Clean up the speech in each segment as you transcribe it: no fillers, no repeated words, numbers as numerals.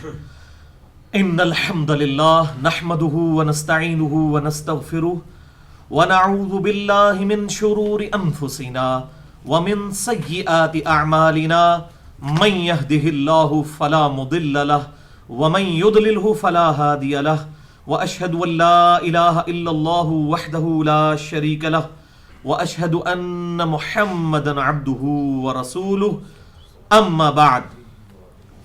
ان الحمد للہ نحمده ونستعینه ونستغفره ونعوذ باللہ من شرور انفسنا ومن سیئات اعمالنا من يهده الله فلا مضل له ومن يضلله فلا هادي له واشهد ان لا اله الا الله وحده لا شريك له واشهد ان محمدا عبده ورسوله اما بعد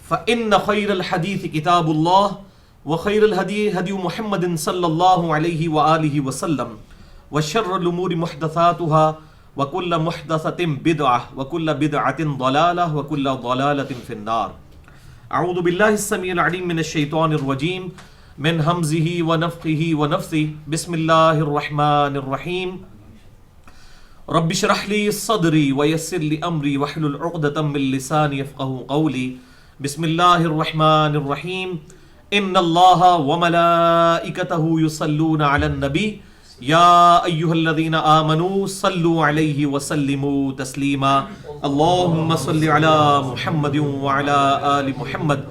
فإن خير الحديث كتاب الله وخير الهدي هدي محمد صلى الله عليه وآله وسلم وشر الأمور محدثاتها وكل محدثة بدعة وكل بدعة ضلالة وكل ضلالة في النار. أعوذ بالله السميع العليم من الشيطان الرجيم من همزه ونفخه ونفثه. بسم الله الرحمن الرحيم. رب اشرح لي صدري ويسر لي أمري واحلل عقدة من لساني يفقهوا قولي. بسم اللہ الرحمن الرحیم. ان اللہ وملائکتہ یصلون علی النبی یا ایہا الذین آمنوا صلوا علیہ وسلموا تسلیما. اللہم صل علی محمد وعلی آل محمد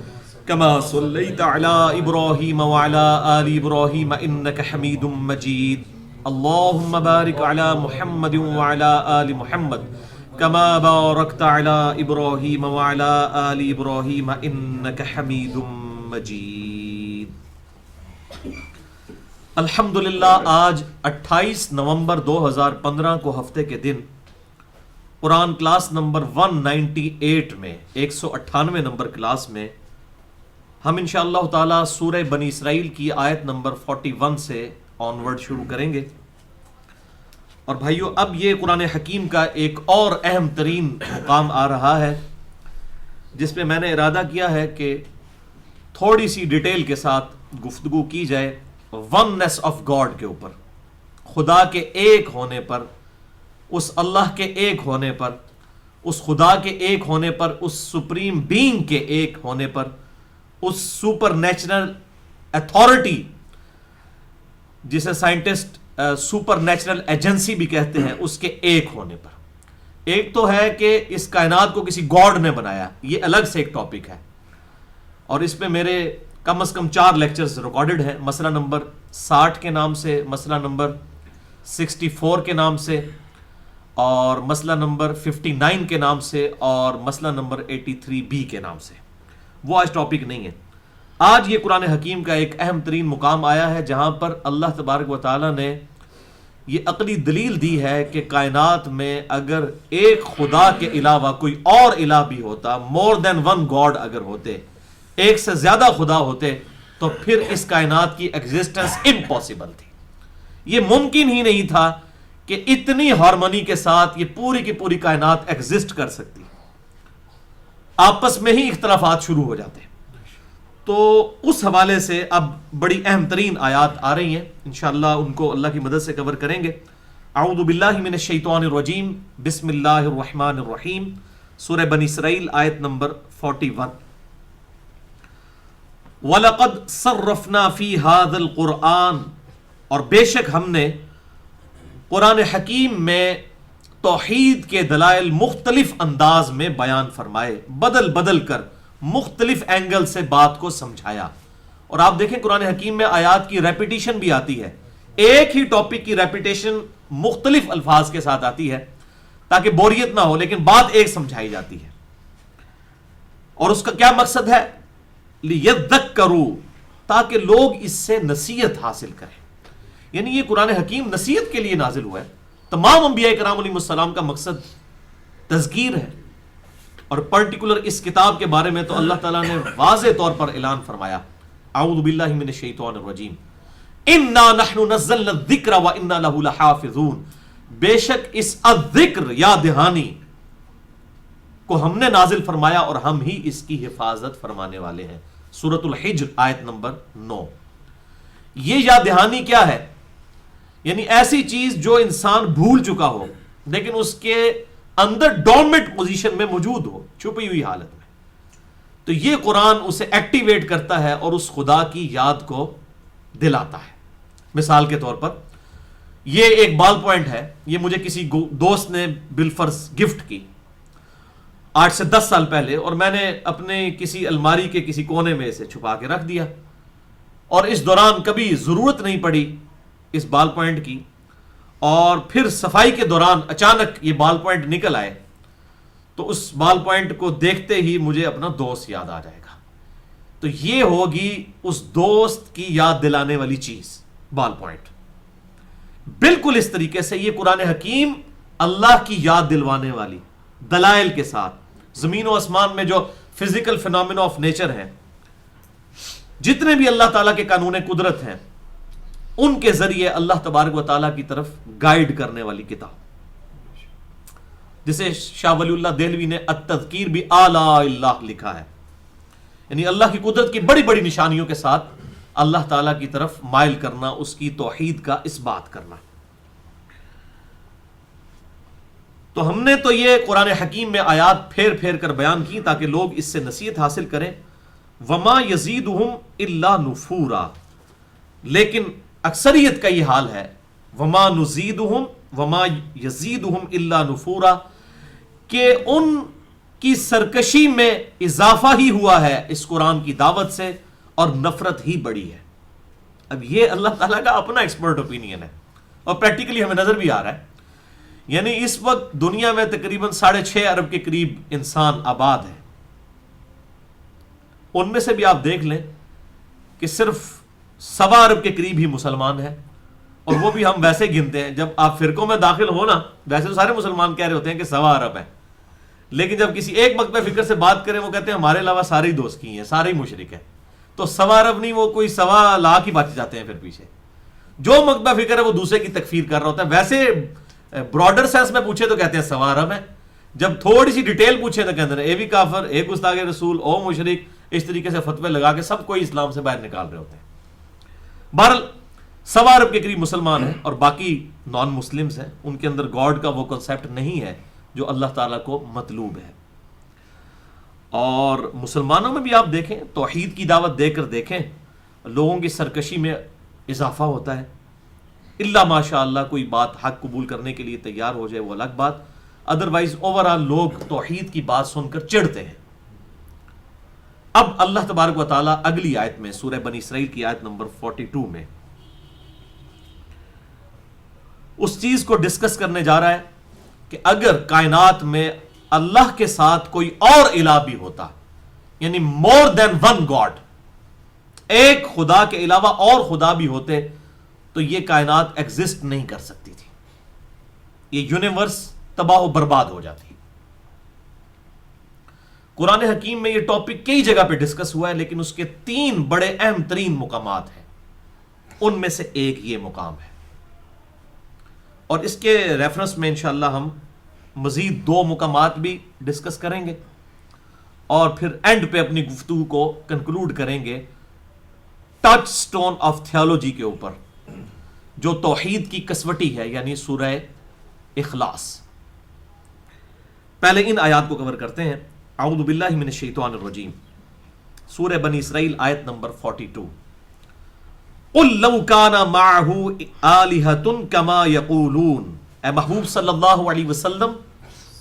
کما صلیت علی ابراہیم وعلی آل ابراہیم انک حمید مجید. اللہم بارک علی محمد وعلی آل محمد کما بارکت علی ابراہیم وعلی آل ابراہیم انک حمید مجید. الحمدللہ آج 28 نومبر 2015 کو ہفتے کے دن قرآن کلاس نمبر 198 میں 198 نمبر کلاس میں ہم انشاءاللہ تعالی سورہ بنی اسرائیل کی آیت نمبر 41 سے آنورڈ شروع کریں گے. اور بھائیو اب یہ قرآن حکیم کا ایک اور اہم ترین مقام آ رہا ہے جس پہ میں نے ارادہ کیا ہے کہ تھوڑی سی ڈیٹیل کے ساتھ گفتگو کی جائے وننس آف گاڈ کے اوپر، خدا کے ایک ہونے پر، اس اللہ کے ایک ہونے پر، اس خدا کے ایک ہونے پر، اس سپریم بینگ کے ایک ہونے پر، اس سپر نیچرل اتھارٹی جسے سائنٹسٹ سپر نیچرل ایجنسی بھی کہتے ہیں، اس کے ایک ہونے پر. ایک تو ہے کہ اس کائنات کو کسی گاڈ نے بنایا، یہ الگ سے ایک ٹاپک ہے اور اس پہ میرے کم از کم 4 لیکچرز ریکارڈڈ ہیں. مسئلہ نمبر 60 کے نام سے، مسئلہ نمبر 64 کے نام سے، اور مسئلہ نمبر 59 کے نام سے، اور مسئلہ نمبر 83B کے نام سے. وہ آج ٹاپک نہیں ہے. آج یہ قرآن حکیم کا ایک اہم ترین مقام آیا ہے جہاں پر اللہ تبارک و تعالیٰ نے یہ عقلی دلیل دی ہے کہ کائنات میں اگر ایک خدا کے علاوہ کوئی اور الہ بھی ہوتا، مور دین ون گاڈ اگر ہوتے، ایک سے زیادہ خدا ہوتے، تو پھر اس کائنات کی ایگزسٹنس امپاسبل تھی. یہ ممکن ہی نہیں تھا کہ اتنی ہارمونی کے ساتھ یہ پوری کی پوری کائنات ایگزسٹ کر سکتی. آپس میں ہی اختلافات شروع ہو جاتے. تو اس حوالے سے اب بڑی اہم ترین آیات آ رہی ہیں، انشاءاللہ ان کو اللہ کی مدد سے کور کریں گے. اعوذ باللہ من الشیطان الرجیم. بسم اللہ الرحمن الرحیم. سورہ بنی اسرائیل آیت نمبر 41. وَلَقَدْ صَرَّفْنَا فِي هَذَا الْقُرْآنِ، اور بے شک ہم نے قرآن حکیم میں توحید کے دلائل مختلف انداز میں بیان فرمائے، بدل بدل کر مختلف اینگل سے بات کو سمجھایا. اور آپ دیکھیں قرآن حکیم میں آیات کی ریپیٹیشن بھی آتی ہے، ایک ہی ٹاپک کی ریپیٹیشن مختلف الفاظ کے ساتھ آتی ہے تاکہ بوریت نہ ہو، لیکن بات ایک سمجھائی جاتی ہے. اور اس کا کیا مقصد ہے؟ لِيَذَّكَّرُوا، تاکہ لوگ اس سے نصیحت حاصل کریں. یعنی یہ قرآن حکیم نصیحت کے لیے نازل ہوا ہے. تمام انبیاء کرام علیہ السلام کا مقصد تذکیر ہے، اور پرٹیکولر اس کتاب کے بارے میں تو اللہ تعالیٰ نے واضح طور پر اعلان فرمایا. اعوذ باللہ من الشیطان الرجیم. انا نحن نزلنا الذکر وانا له لحافظون، بے شک اس الذکر یا دہانی کو ہم نے نازل فرمایا اور ہم ہی اس کی حفاظت فرمانے والے ہیں. سورۃ الحجر آیت نمبر 9. یہ یا دہانی کیا ہے؟ یعنی ایسی چیز جو انسان بھول چکا ہو لیکن اس کے اندر ڈورمنٹ پوزیشن میں موجود ہو، چھپی ہوئی حالت میں، تو یہ قرآن اسے ایکٹیویٹ کرتا ہے اور اس خدا کی یاد کو دلاتا ہے. مثال کے طور پر یہ ایک بال پوائنٹ ہے، یہ مجھے کسی دوست نے بالفرض گفٹ کی، 8 سے 10 سال پہلے، اور میں نے اپنے کسی الماری کے کسی کونے میں اسے چھپا کے رکھ دیا، اور اس دوران کبھی ضرورت نہیں پڑی اس بال پوائنٹ کی، اور پھر صفائی کے دوران اچانک یہ بال پوائنٹ نکل آئے تو اس بال پوائنٹ کو دیکھتے ہی مجھے اپنا دوست یاد آ جائے گا. تو یہ ہوگی اس دوست کی یاد دلانے والی چیز، بال پوائنٹ. بالکل اس طریقے سے یہ قرآن حکیم اللہ کی یاد دلوانے والی دلائل کے ساتھ، زمین و آسمان میں جو فزیکل فینومینا آف نیچر ہیں، جتنے بھی اللہ تعالیٰ کے قانون قدرت ہیں، ان کے ذریعے اللہ تبارک و تعالیٰ کی طرف گائیڈ کرنے والی کتاب، جسے شاہ ولی اللہ دہلوی نے التذکیر بآلاء اللہ لکھا ہے، یعنی اللہ کی قدرت کی بڑی بڑی نشانیوں کے ساتھ اللہ تعالیٰ کی طرف مائل کرنا، اس کی توحید کا اس بات کرنا. تو ہم نے تو یہ قرآن حکیم میں آیات پھیر پھیر کر بیان کی تاکہ لوگ اس سے نصیحت حاصل کریں. وما یزیدہم الا نفورا، لیکن اکثریت کا یہ حال ہے، وما نزیدہم وما یزیدہم الا نفورا، کہ ان کی سرکشی میں اضافہ ہی ہوا ہے اس قرآن کی دعوت سے، اور نفرت ہی بڑی ہے. اب یہ اللہ تعالیٰ کا اپنا ایکسپرٹ اوپینین ہے، اور پریکٹیکلی ہمیں نظر بھی آ رہا ہے. یعنی اس وقت دنیا میں تقریباً 6.5 ارب کے قریب انسان آباد ہے. ان میں سے بھی آپ دیکھ لیں کہ صرف 1.25 ارب کے قریب ہی مسلمان ہیں، اور وہ بھی ہم ویسے گنتے ہیں. جب آپ فرقوں میں داخل ہو نا، ویسے تو سارے مسلمان کہہ رہے ہوتے ہیں کہ 1.25 ارب ہے، لیکن جب کسی ایک مکتبہ فکر سے بات کریں وہ کہتے ہیں ہمارے علاوہ سارے ہی دوست کی ہیں، سارے ہی مشرک ہیں. تو 1.25 ارب نہیں، وہ کوئی 1.25 لاکھ ہی بچ جاتے ہیں پھر پیچھے. جو مکتبہ فکر ہے وہ دوسرے کی تکفیر کر رہا ہوتا ہے. ویسے براڈر سینس میں پوچھے تو کہتے ہیں 1.25 ارب ہے، جب تھوڑی سی ڈیٹیل پوچھے تو کہتے ہیں اے بھی کافر، اے گستاخ رسول، او مشرک، اس طریقے سے فتوے لگا کے سب کو اسلام سے باہر نکال رہے ہوتے ہیں. بہرحال 1.25 ارب کے قریب مسلمان ہیں، اور باقی نان مسلمز ہیں. ان کے اندر گاڈ کا وہ کنسیپٹ نہیں ہے جو اللہ تعالیٰ کو مطلوب ہے. اور مسلمانوں میں بھی آپ دیکھیں، توحید کی دعوت دے کر دیکھیں، لوگوں کی سرکشی میں اضافہ ہوتا ہے. اللہ ماشاء اللہ کوئی بات حق قبول کرنے کے لیے تیار ہو جائے وہ الگ بات، ادروائز اوورآل لوگ توحید کی بات سن کر چڑھتے ہیں. اب اللہ تبارک و تعالیٰ اگلی آیت میں، سورہ بنی اسرائیل کی آیت نمبر 42 میں اس چیز کو ڈسکس کرنے جا رہا ہے کہ اگر کائنات میں اللہ کے ساتھ کوئی اور الہ بھی ہوتا، یعنی مور دین ون گاڈ، ایک خدا کے علاوہ اور خدا بھی ہوتے، تو یہ کائنات ایگزسٹ نہیں کر سکتی تھی، یہ یونیورس تباہ و برباد ہو جاتی. قرآن حکیم میں یہ ٹاپک کئی جگہ پہ ڈسکس ہوا ہے، لیکن اس کے 3 بڑے اہم ترین مقامات ہیں. ان میں سے ایک یہ مقام ہے، اور اس کے ریفرنس میں انشاءاللہ ہم مزید 2 مقامات بھی ڈسکس کریں گے، اور پھر اینڈ پہ اپنی گفتگو کو کنکلوڈ کریں گے ٹچ سٹون آف تھیولوجی کے اوپر، جو توحید کی کسوٹی ہے، یعنی سورہ اخلاص. پہلے ان آیات کو کور کرتے ہیں. اعوذ باللہ من الشیطان الرجیم، سورہ بنی اسرائیل آیت نمبر 42. قل لو کان معہ آلہۃ کما یقولون، اے محبوب صلی اللہ علیہ وسلم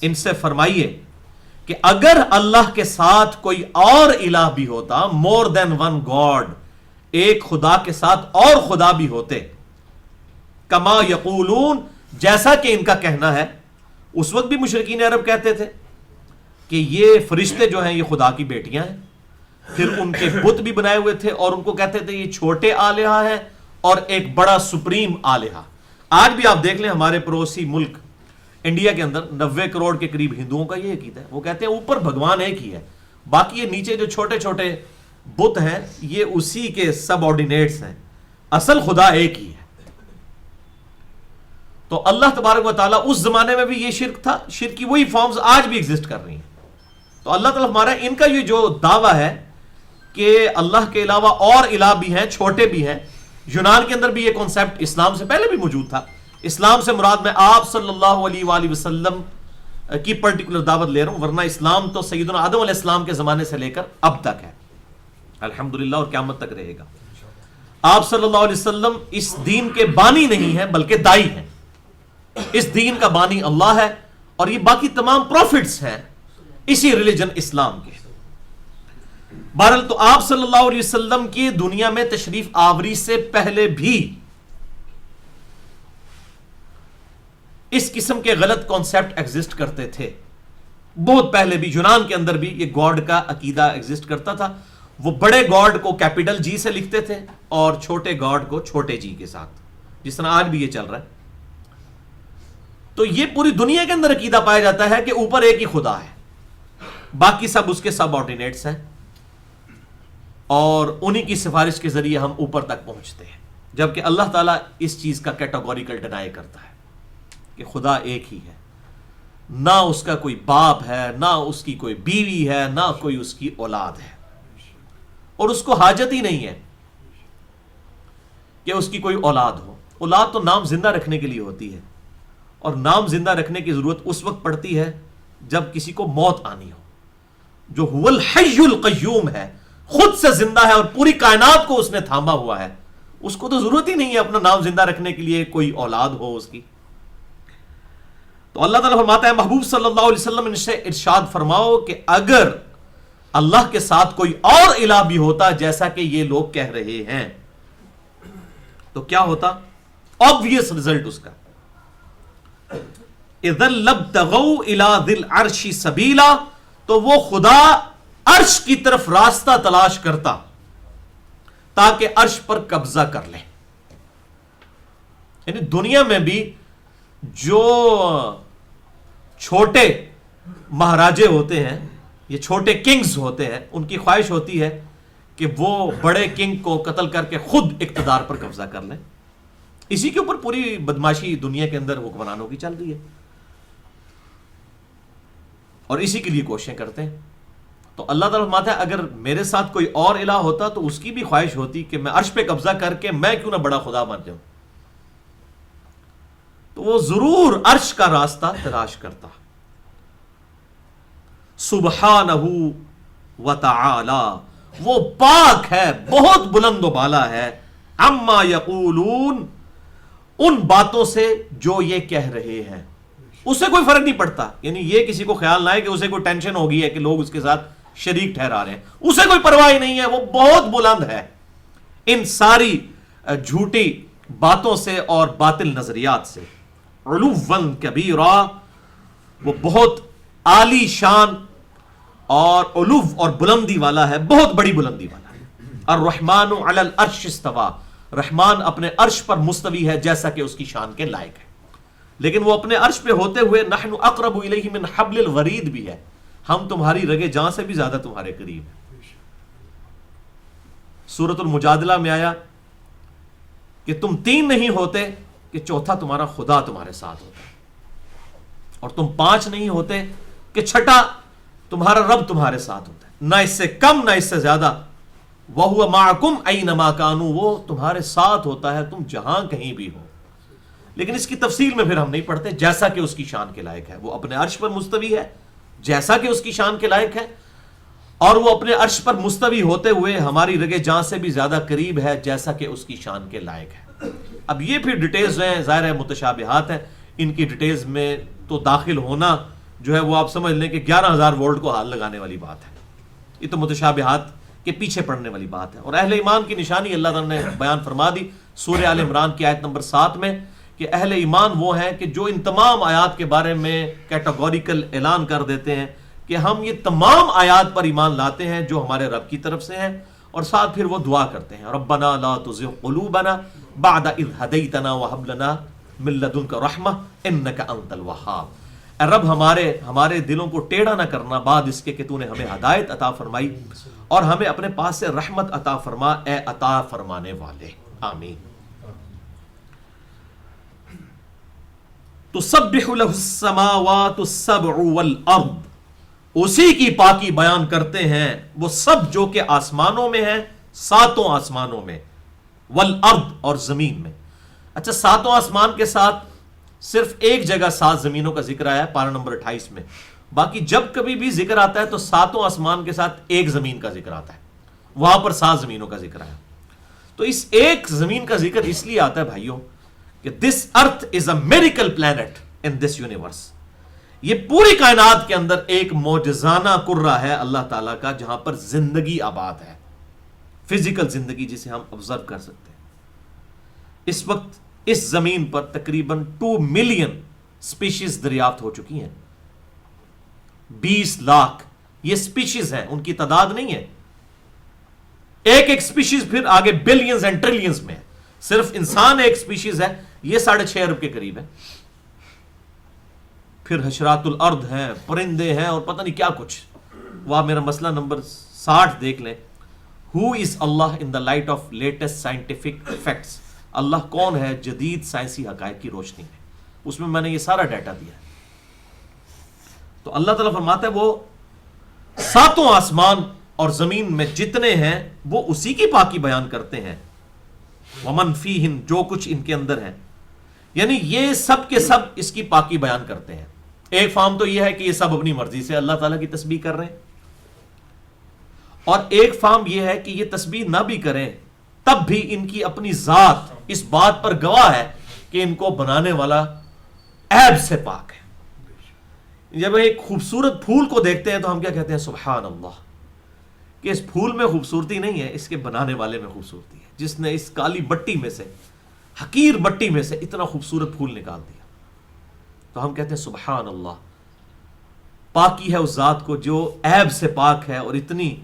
ان سے فرمائیے کہ اگر اللہ کے ساتھ کوئی اور الہ بھی ہوتا، مور دین ون گاڈ، ایک خدا کے ساتھ اور خدا بھی ہوتے، کما یقولون، جیسا کہ ان کا کہنا ہے. اس وقت بھی مشرکین عرب کہتے تھے کہ یہ فرشتے جو ہیں یہ خدا کی بیٹیاں ہیں. پھر ان کے بت بھی بنائے ہوئے تھے، اور ان کو کہتے تھے یہ چھوٹے آلہہ ہیں اور ایک بڑا سپریم آلہہ. آج بھی آپ دیکھ لیں ہمارے پڑوسی ملک انڈیا کے اندر 90 کروڑ کے قریب ہندوؤں کا یہ عقیدہ ہے. وہ کہتے ہیں اوپر بھگوان ایک ہی ہے، باقی یہ نیچے جو چھوٹے چھوٹے بت ہیں یہ اسی کے سب آرڈینیٹس ہیں، اصل خدا ایک ہی ہے. تو اللہ تبارک و تعالیٰ اس زمانے میں بھی یہ شرک تھا، شرک کی وہی فارمز آج بھی ایگزسٹ کر رہی ہیں. تو اللہ تعالیٰ ہمارا ان کا یہ جو دعویٰ ہے کہ اللہ کے علاوہ اور الہ بھی ہیں، چھوٹے بھی ہیں. یونان کے اندر بھی یہ کانسیپٹ اسلام سے پہلے بھی موجود تھا. اسلام سے مراد میں آپ صلی اللہ علیہ وآلہ وسلم کی پرٹیکولر دعوت لے رہا ہوں، ورنہ اسلام تو سیدنا آدم علیہ السلام کے زمانے سے لے کر اب تک ہے الحمدللہ، اور قیامت تک رہے گا. آپ صلی اللہ علیہ وسلم اس دین کے بانی نہیں ہیں بلکہ دائی ہیں. اس دین کا بانی اللہ ہے، اور یہ باقی تمام پروفٹس ہیں اسی ریلیجن اسلام کے. بہرحال تو آپ صلی اللہ علیہ وسلم کی دنیا میں تشریف آوری سے پہلے بھی اس قسم کے غلط کانسیپٹ ایگزسٹ کرتے تھے. بہت پہلے بھی یونان کے اندر بھی یہ گاڈ کا عقیدہ ایگزسٹ کرتا تھا. وہ بڑے گاڈ کو کیپٹل جی سے لکھتے تھے اور چھوٹے گاڈ کو چھوٹے جی کے ساتھ, جس طرح آج بھی یہ چل رہا ہے. تو یہ پوری دنیا کے اندر عقیدہ پایا جاتا ہے کہ اوپر ایک ہی خدا ہے, باقی سب اس کے سب آرڈینیٹس ہیں, اور انہی کی سفارش کے ذریعے ہم اوپر تک پہنچتے ہیں. جبکہ اللہ تعالیٰ اس چیز کا کیٹاگوریکل ڈینائی کرتا ہے کہ خدا ایک ہی ہے, نہ اس کا کوئی باپ ہے, نہ اس کی کوئی بیوی ہے, نہ کوئی اس کی اولاد ہے, اور اس کو حاجت ہی نہیں ہے کہ اس کی کوئی اولاد ہو. اولاد تو نام زندہ رکھنے کے لیے ہوتی ہے, اور نام زندہ رکھنے کی ضرورت اس وقت پڑتی ہے جب کسی کو موت آنی ہو. جو هو الحی القیوم ہے, خود سے زندہ ہے اور پوری کائنات کو اس نے تھاما ہوا ہے, اس کو تو ضرورت ہی نہیں ہے اپنا نام زندہ رکھنے کے لیے کوئی اولاد ہو اس کی. تو اللہ تعالیٰ فرماتا ہے محبوب صلی اللہ علیہ وسلم ان سے ارشاد فرماؤ کہ اگر اللہ کے ساتھ کوئی اور الہ بھی ہوتا جیسا کہ یہ لوگ کہہ رہے ہیں تو کیا ہوتا؟ obvious result اس کا اذا لابتغوا الى ذی العرش سبیلا, تو وہ خدا عرش کی طرف راستہ تلاش کرتا تاکہ عرش پر قبضہ کر لے. یعنی دنیا میں بھی جو چھوٹے مہاراجے ہوتے ہیں, یہ چھوٹے کنگز ہوتے ہیں, ان کی خواہش ہوتی ہے کہ وہ بڑے کنگ کو قتل کر کے خود اقتدار پر قبضہ کر لیں. اسی کے اوپر پوری بدماشی دنیا کے اندر حکمرانوں کی چل رہی ہے, اور اسی کے لیے کوششیں کرتے ہیں. تو اللہ تعالیٰ فرماتا ہے اگر میرے ساتھ کوئی اور الہ ہوتا تو اس کی بھی خواہش ہوتی کہ میں عرش پہ قبضہ کر کے میں کیوں نہ بڑا خدا بن جاؤں, تو وہ ضرور عرش کا راستہ تلاش کرتا. سبحانہ وتعالی, وہ پاک ہے, بہت بلند و بالا ہے, عما یقولون, ان باتوں سے جو یہ کہہ رہے ہیں. اسے کوئی فرق نہیں پڑتا, یعنی یہ کسی کو خیال نہ ہے کہ اسے کوئی ٹینشن ہو گئی ہے کہ لوگ اس کے ساتھ شریک ٹھہرا رہے ہیں, اسے کوئی پرواہ نہیں ہے, وہ بہت بلند ہے ان ساری جھوٹی باتوں سے اور باطل نظریات سے. علوا کبیرا, وہ بہت عالی شان اور علو اور بلندی والا ہے, بہت بڑی بلندی والا ہے. الرحمن علی العرش استوى, رحمان اپنے عرش پر مستوی ہے جیسا کہ اس کی شان کے لائق ہے. لیکن وہ اپنے عرش پہ ہوتے ہوئے نحن اقرب الیہ من حبل الورید بھی ہے, ہم تمہاری رگے جاں سے بھی زیادہ تمہارے قریب ہیں. سورۃ المجادلہ میں آیا کہ تم تین نہیں ہوتے کہ چوتھا تمہارا خدا تمہارے ساتھ ہوتا ہے, اور تم پانچ نہیں ہوتے کہ چھٹا تمہارا رب تمہارے ساتھ ہوتا ہے, نہ اس سے کم نہ اس سے زیادہ. وَهُوَ مَعَكُمْ أَيْنَمَا كَانُوا, وہ تمہارے ساتھ ہوتا ہے تم جہاں کہیں بھی ہو. لیکن اس کی تفصیل میں پھر ہم نہیں پڑھتے, جیسا کہ اس کی شان کے لائق ہے. وہ اپنے عرش پر مستوی ہے جیسا کہ اس کی شان کے لائق ہے, اور وہ اپنے عرش پر مستوی ہوتے ہوئے ہماری رگے جاں سے بھی زیادہ قریب ہے جیسا کہ اس کی شان کے لائق ہے. اب یہ پھر ڈیٹیلز ہیں, ظاہر ہے متشابہات ہیں, ان کی ڈیٹیلز میں تو داخل ہونا جو ہے وہ آپ سمجھ لیں کہ 11,000 وولٹ کو ہاتھ لگانے والی بات ہے. یہ تو متشابہات کے پیچھے پڑنے والی بات ہے. اور اہل ایمان کی نشانی اللہ تعالیٰ نے بیان فرما دی سورہ آل عمران کی آیت نمبر 7 میں کہ اہل ایمان وہ ہیں کہ جو ان تمام آیات کے بارے میں کیٹاگوریکل اعلان کر دیتے ہیں کہ ہم یہ تمام آیات پر ایمان لاتے ہیں جو ہمارے رب کی طرف سے ہیں, اور ساتھ پھر وہ دعا کرتے ہیں ربنا لا تزغ قلوبنا بعد اذ ہدیتنا وہب لنا من لدنک رحمہ انک انت الوہاب. اے رب ہمارے دلوں کو ٹیڑھا نہ کرنا بعد اس کے کہ تو نے ہمیں ہدایت عطا فرمائی, اور ہمیں اپنے پاس سے رحمت عطا فرما, اے عطا فرمانے والے. آمین. تسبح له السماوات السبع والارض, اسی کی پاکی بیان کرتے ہیں وہ سب جو کہ آسمانوں میں ہیں, ساتوں آسمانوں میں, والارض اور زمین میں. اچھا, ساتوں آسمان کے ساتھ صرف ایک جگہ 7 زمینوں کا ذکر آیا ہے پارہ نمبر 28 میں, باقی جب کبھی بھی ذکر آتا ہے تو ساتوں آسمان کے ساتھ ایک زمین کا ذکر آتا ہے, وہاں پر 7 زمینوں کا ذکر آیا. تو اس ایک زمین کا ذکر اس لیے آتا ہے بھائیوں کہ this earth is a miracle planet in this universe. یہ پوری کائنات کے اندر ایک معجزانہ کرہ ہے اللہ تعالیٰ کا جہاں پر زندگی آباد ہے، فزیکل زندگی جسے ہم آبزرو کر سکتے ہیں۔ اس وقت اس زمین پر تقریباً 2 ملین سپیشیز دریافت ہو چکی ہیں، 20 لاکھ یہ سپیشیز ہیں، ان کی تعداد نہیں ہے، ایک ایک سپیشیز پھر آگے بلینز اینڈ ٹریلینز میں ہے۔ صرف انسان ایک سپیشیز ہے، یہ 6.5 ارب کے قریب ہے، پھر حشرات الارض ہیں، پرندے ہیں، اور پتہ نہیں کیا کچھ۔ وہ آپ میرا مسئلہ نمبر 60 دیکھ لیں، who is Allah in the light of latest scientific facts, اللہ کون ہے جدید سائنسی حقائق کی روشنی میں، اس میں نے یہ سارا ڈیٹا دیا ہے۔ تو اللہ تعالیٰ فرماتا ہے وہ 7 آسمان اور زمین میں جتنے ہیں وہ اسی کی پاکی بیان کرتے ہیں، ومن فیہن، جو کچھ ان کے اندر ہے، یعنی یہ سب کے سب اس کی پاکی بیان کرتے ہیں۔ ایک فارم تو یہ ہے کہ یہ سب اپنی مرضی سے اللہ تعالیٰ کی تسبیح کر رہے ہیں، اور ایک فارم یہ ہے کہ یہ تسبیح نہ بھی کریں تب بھی ان کی اپنی ذات اس بات پر گواہ ہے کہ ان کو بنانے والا عیب سے پاک ہے۔ جب ایک خوبصورت پھول کو دیکھتے ہیں تو ہم کیا کہتے ہیں؟ سبحان اللہ، کہ اس پھول میں خوبصورتی نہیں ہے، اس کے بنانے والے میں خوبصورتی ہے، جس نے اس کالی مٹی میں سے، حقیر مٹی میں سے اتنا خوبصورت پھول نکال دیا۔ تو ہم کہتے ہیں سبحان اللہ، پاکی ہے اس ذات کو جو عیب سے پاک ہے۔ اور اتنی،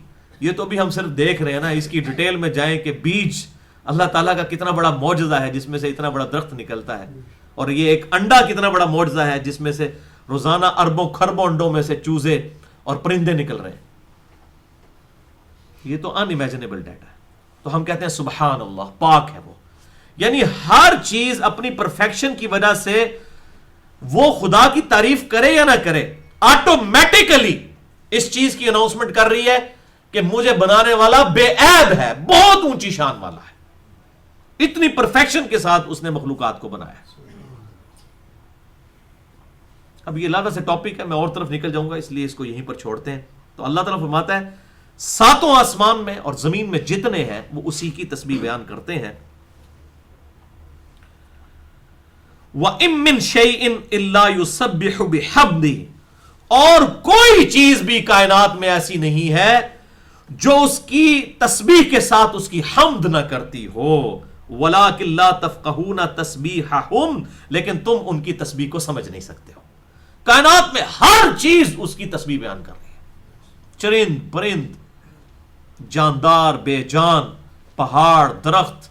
یہ تو بھی ہم صرف دیکھ رہے ہیں نا، اس کی ڈیٹیل میں جائیں کہ بیج اللہ تعالیٰ کا کتنا بڑا معجزہ ہے جس میں سے اتنا بڑا درخت نکلتا ہے، اور یہ ایک انڈا کتنا بڑا معجزہ ہے جس میں سے روزانہ اربوں کھربوں انڈوں میں سے چوزے اور پرندے نکل رہے ہیں۔ یہ تو ان امیجنیبل ڈیٹا ہے۔ تو ہم کہتے ہیں سبحان اللہ، پاک ہے وہ، یعنی ہر چیز اپنی پرفیکشن کی وجہ سے وہ خدا کی تعریف کرے یا نہ کرے، آٹومیٹیکلی اس چیز کی اناؤنسمنٹ کر رہی ہے کہ مجھے بنانے والا بے عیب ہے، بہت اونچی شان والا ہے، اتنی پرفیکشن کے ساتھ اس نے مخلوقات کو بنایا ہے۔ اب یہ علیحدہ سے ٹاپک ہے، میں اور طرف نکل جاؤں گا، اس لیے اس کو یہیں پر چھوڑتے ہیں۔ تو اللہ تعالیٰ فرماتا ہے 7 آسمان میں اور زمین میں جتنے ہیں وہ اسی کی تسبیح بیان کرتے ہیں۔ وَإِن مِّن شَيْءٍ إِلَّا يُسَبِّحُ بِحَمْدِهِ، اور کوئی چیز بھی کائنات میں ایسی نہیں ہے جو اس کی تسبیح کے ساتھ اس کی حمد نہ کرتی ہو، وَلَٰكِن لَّا تَفْقَهُونَ تَسْبِيحَهُمْ، لیکن تم ان کی تسبیح کو سمجھ نہیں سکتے ہو۔ کائنات میں ہر چیز اس کی تسبیح بیان کر رہی ہے، چرند پرند، جاندار بے جان، پہاڑ درخت،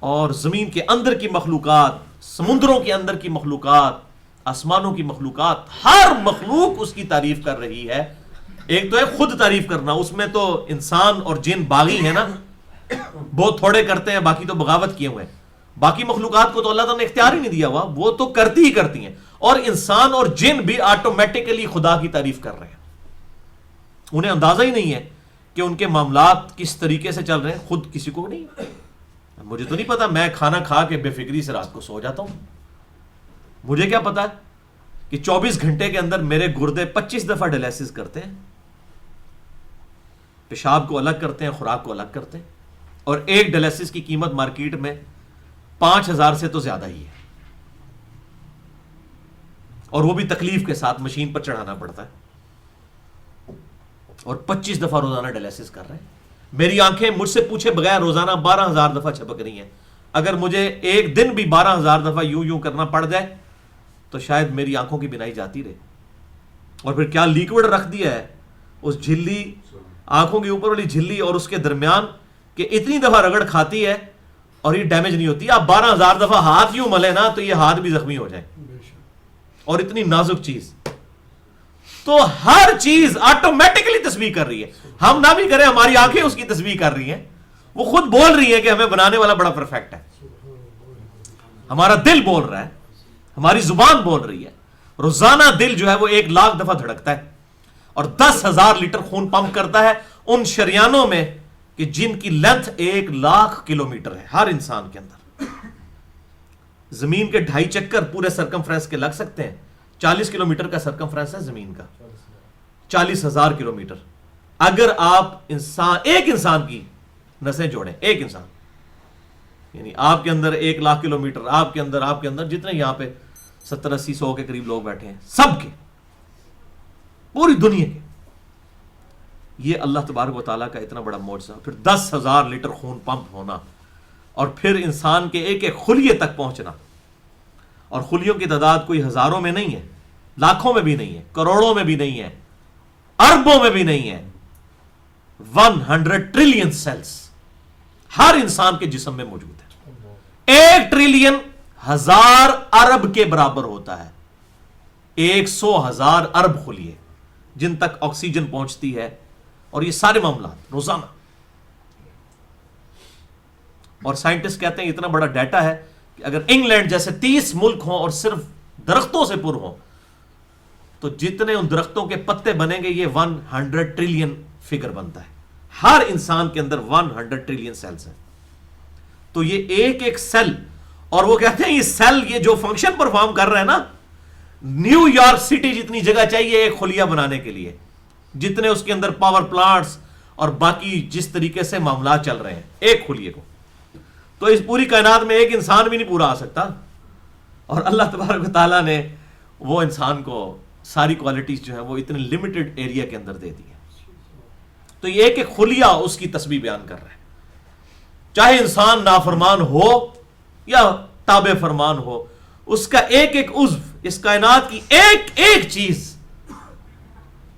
اور زمین کے اندر کی مخلوقات، سمندروں کے اندر کی مخلوقات، آسمانوں کی مخلوقات، ہر مخلوق اس کی تعریف کر رہی ہے۔ ایک تو ہے خود تعریف کرنا، اس میں تو انسان اور جن باغی ہیں نا، بہت تھوڑے کرتے ہیں، باقی تو بغاوت کیے ہوئے ہیں۔ باقی مخلوقات کو تو اللہ تعالیٰ نے اختیار ہی نہیں دیا ہوا، وہ تو کرتی ہی کرتی ہیں، اور انسان اور جن بھی آٹومیٹیکلی خدا کی تعریف کر رہے ہیں۔ انہیں اندازہ ہی نہیں ہے کہ ان کے معاملات کس طریقے سے چل رہے ہیں، خود کسی کو نہیں۔ مجھے تو نہیں پتا، میں کھانا کھا کے بے فکری سے رات کو سو جاتا ہوں، مجھے کیا پتا کہ 24 گھنٹے کے اندر میرے گردے 25 دفعہ ڈائلیسس کرتے ہیں، پیشاب کو الگ کرتے ہیں، خوراک کو الگ کرتے ہیں، اور ایک ڈائلیسس کی قیمت مارکیٹ میں 5000 سے تو زیادہ ہی ہے، اور وہ بھی تکلیف کے ساتھ مشین پر چڑھانا پڑتا ہے، اور 25 دفعہ روزانہ ڈائلیسس کر رہے ہیں۔ میری آنکھیں مجھ سے پوچھے بغیر روزانہ 12000 دفعہ چھپک رہی ہیں۔ اگر مجھے ایک دن بھی 12000 دفعہ یوں کرنا پڑ جائے تو شاید میری آنکھوں کی بینائی جاتی رہے۔ اور پھر کیا لیکوڈ رکھ دیا ہے اس جھلی، آنکھوں کے اوپر والی جھلی اور اس کے درمیان، کہ اتنی دفعہ رگڑ کھاتی ہے اور یہ ڈیمیج نہیں ہوتی۔ آپ 12000 دفعہ ہاتھ یوں ملے نا تو یہ ہاتھ بھی زخمی ہو جائے، اور اتنی نازک چیز۔ تو ہر چیز آٹومیٹکلی تسبیح کر رہی ہے، ہم نہ بھی کریں، ہماری آنکھیں اس کی تسبیح کر رہی ہیں، وہ خود بول رہی ہے کہ ہمیں بنانے والا بڑا پرفیکٹ ہے۔ ہمارا دل بول رہا ہے، ہماری زبان بول رہی ہے، روزانہ دل جو ہے وہ 1 لاکھ دفعہ دھڑکتا ہے، اور 10,000 لیٹر خون پمپ کرتا ہے ان شریانوں میں کہ جن کی لینتھ 1 لاکھ کلومیٹر ہے ہر انسان کے اندر۔ زمین کے 2.5 چکر پورے سرکمفرنس کے لگ سکتے ہیں، 40 کلومیٹر کا سرکمفرنس ہے زمین کا، 40,000 کلومیٹر۔ اگر آپ ایک انسان کی نسیں جوڑیں، ایک انسان، یعنی آپ کے اندر 1 لاکھ کلومیٹر، آپ کے اندر جتنے یہاں پہ 70-80-100 کے قریب لوگ بیٹھے ہیں، سب کے، پوری دنیا کے. یہ اللہ تبارک و تعالیٰ کا اتنا بڑا معجزہ. پھر 10,000 لیٹر خون پمپ ہونا، اور پھر انسان کے ایک ایک خلیے تک پہنچنا. اور خلیوں کی تعداد کوئی ہزاروں میں نہیں ہے، لاکھوں میں بھی نہیں ہے، کروڑوں میں بھی نہیں ہے، اربوں میں بھی نہیں ہے. 100 ٹریلین سیلز ہر انسان کے جسم میں موجود ہے. 1 ٹریلین 1000 ارب کے برابر ہوتا ہے. 100,000 ارب خلیے جن تک آکسیجن پہنچتی ہے، اور یہ سارے معاملات روزانہ. اور سائنٹسٹ کہتے ہیں اتنا بڑا ڈیٹا ہے کہ اگر انگلینڈ جیسے 30 ملک ہوں اور صرف درختوں سے پر ہوں، تو جتنے ان درختوں کے پتے بنیں گے، یہ 100 ٹریلین فگر بنتا ہے. ہر انسان کے اندر 100 ٹریلین سیلز ہیں. تو یہ ایک ایک سیل، اور وہ کہتے ہیں یہ سیل یہ جو فنکشن پرفارم کر رہا ہے نا، نیو یارک سٹی جتنی جگہ چاہیے ایک خلیہ بنانے کے لیے، جتنے اس کے اندر پاور پلانٹس اور باقی جس طریقے سے معاملات چل رہے ہیں ایک خلیے کو. تو اس پوری کائنات میں ایک انسان بھی نہیں پورا آ سکتا. اور اللہ تبارک و تعالیٰ نے وہ انسان کو ساری کوالٹیز جو ہیں وہ اتنے لمیٹڈ ایریا کے اندر دے دی ہے. تو یہ ایک ایک خلیہ اس کی تسبیح بیان کر رہا ہے. چاہے انسان نافرمان ہو یا تابع فرمان ہو، اس کا ایک ایک عضو، اس کائنات کی ایک ایک چیز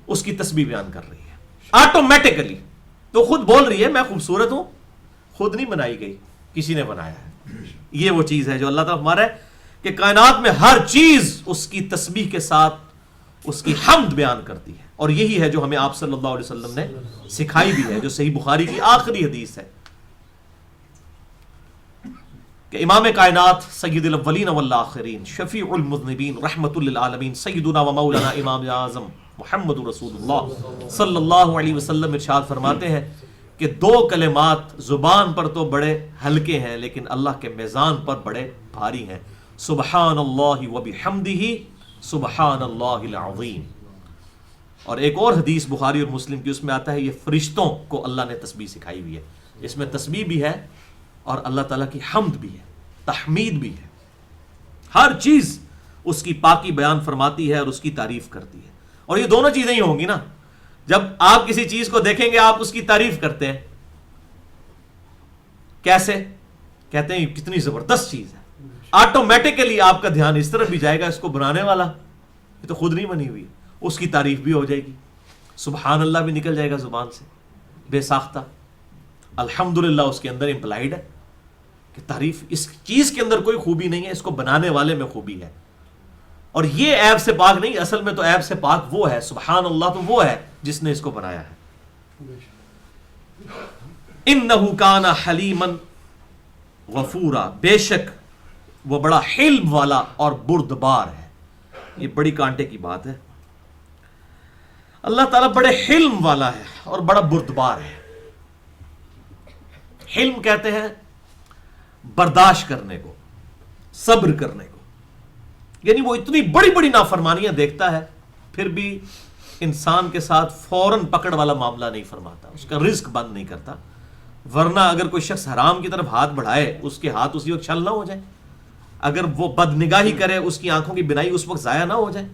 اس کی تسبیح بیان کر رہی ہے آٹومیٹکلی. تو خود بول رہی ہے میں خوبصورت ہوں. خود نہیں بنائی گئی، کسی نے بنایا ہے. یہ وہ چیز ہے جو اللہ تعالیٰ ہمارا ہے کہ کائنات میں ہر چیز اس کی تسبیح کے ساتھ اس کی حمد بیان کرتی ہے. اور یہی ہے جو ہمیں آپ صلی اللہ علیہ وسلم نے سکھائی بھی ہے، جو صحیح بخاری کی آخری حدیث ہے کہ امام کائنات سید الاولین والآخرین شفیع المذنبین رحمت للعالمین سیدنا و مولانا امام اعظم محمد رسول اللہ صلی اللہ علیہ وسلم ارشاد فرماتے ہیں کہ 2 کلمات زبان پر تو بڑے ہلکے ہیں لیکن اللہ کے میزان پر بڑے بھاری ہیں. سبحان اللہ و بحمدہ سبحان اللہ العظیم. اور ایک اور حدیث بخاری اور مسلم کی، اس میں آتا ہے یہ فرشتوں کو اللہ نے تسبیح سکھائی ہوئی ہے. اس میں تسبیح بھی ہے اور اللہ تعالیٰ کی حمد بھی ہے، تحمید بھی ہے. ہر چیز اس کی پاکی بیان فرماتی ہے اور اس کی تعریف کرتی ہے. اور یہ دونوں چیزیں ہی ہوں گی نا. جب آپ کسی چیز کو دیکھیں گے آپ اس کی تعریف کرتے ہیں. کیسے؟ کہتے ہیں یہ کتنی زبردست چیز ہے. آٹومیٹکلی آپ کا دھیان اس طرف بھی جائے گا، اس کو بنانے والا یہ تو خود نہیں بنی ہوئی، اس کی تعریف بھی ہو جائے گی. سبحان اللہ بھی نکل جائے گا زبان سے بے ساختہ. الحمدللہ اس کے اندر امپلائیڈ ہے کہ تعریف، اس چیز کے اندر کوئی خوبی نہیں ہے، اس کو بنانے والے میں خوبی ہے. اور یہ عیب سے پاک نہیں، اصل میں تو عیب سے پاک وہ ہے. سبحان اللہ تو وہ ہے جس نے اس کو بنایا ہے. انہ کان حلیما غفورا، بے شک وہ بڑا حلم والا اور بردبار ہے. یہ بڑی کانٹے کی بات ہے. اللہ تعالیٰ بڑے حلم والا ہے اور بڑا بردبار ہے. حلم کہتے ہیں برداشت کرنے کو، صبر کرنے کو. یعنی وہ اتنی بڑی بڑی نافرمانیاں دیکھتا ہے پھر بھی انسان کے ساتھ فوراً پکڑ والا معاملہ نہیں فرماتا، اس کا رزق بند نہیں کرتا. ورنہ اگر کوئی شخص حرام کی طرف ہاتھ بڑھائے اس کے ہاتھ اسی وقت چھل نہ ہو جائے. اگر وہ بد نگاہی کرے اس کی آنکھوں کی بینائی اس وقت ضائع نہ ہو جائے.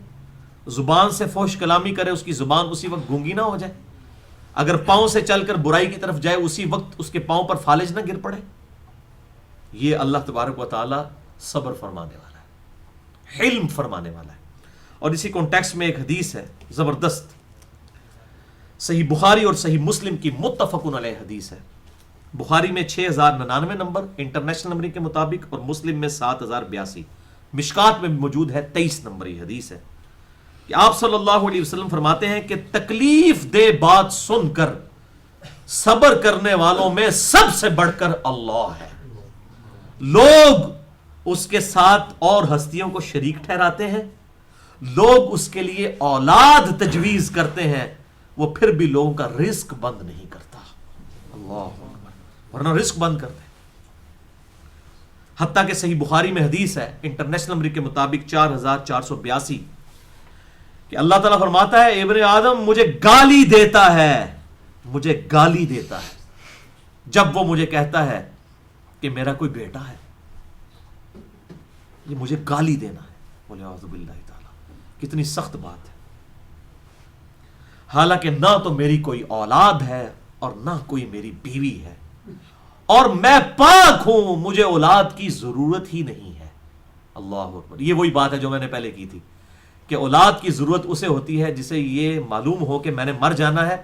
زبان سے فحش کلامی کرے اس کی زبان اسی وقت گونگی نہ ہو جائے. اگر پاؤں سے چل کر برائی کی طرف جائے اسی وقت اس کے پاؤں پر فالج نہ گر پڑے. یہ اللہ تبارک و تعالی صبر فرمانے والا ہے، حلم فرمانے والا ہے. اور اسی کانٹیکسٹ میں ایک حدیث ہے زبردست، صحیح بخاری اور صحیح مسلم کی متفق علیہ حدیث ہے. بخاری میں 6099 نمبر انٹرنیشنل نمبر کے مطابق، اور مسلم میں 7082. مشکات میں موجود ہے 23 نمبری حدیث ہے کہ آپ صلی اللہ علیہ وسلم فرماتے ہیں کہ تکلیف دہ بات سن کر صبر کرنے والوں میں سب سے بڑھ کر اللہ ہے. لوگ اس کے ساتھ اور ہستیوں کو شریک ٹھہراتے ہیں، لوگ اس کے لیے اولاد تجویز کرتے ہیں، وہ پھر بھی لوگوں کا رزق بند نہیں کرتا. اللہ اکبر، ورنہ رزق بند کرتے. حتیٰ کہ صحیح بخاری میں حدیث ہے انٹرنیشنل نمبر کے مطابق 4482 کہ اللہ تعالیٰ فرماتا ہے ابن آدم مجھے گالی دیتا ہے، مجھے گالی دیتا ہے جب وہ مجھے کہتا ہے کہ میرا کوئی بیٹا ہے. یہ مجھے گالی دینا ہے. وَلِعَوْذُ بِاللَّهِ تعالی، کتنی سخت بات ہے. حالانکہ نہ تو میری کوئی اولاد ہے اور نہ کوئی میری بیوی ہے، اور میں پاک ہوں، مجھے اولاد کی ضرورت ہی نہیں ہے. اللہ اکبر. یہ وہی بات ہے جو میں نے پہلے کی تھی کہ اولاد کی ضرورت اسے ہوتی ہے جسے یہ معلوم ہو کہ میں نے مر جانا ہے،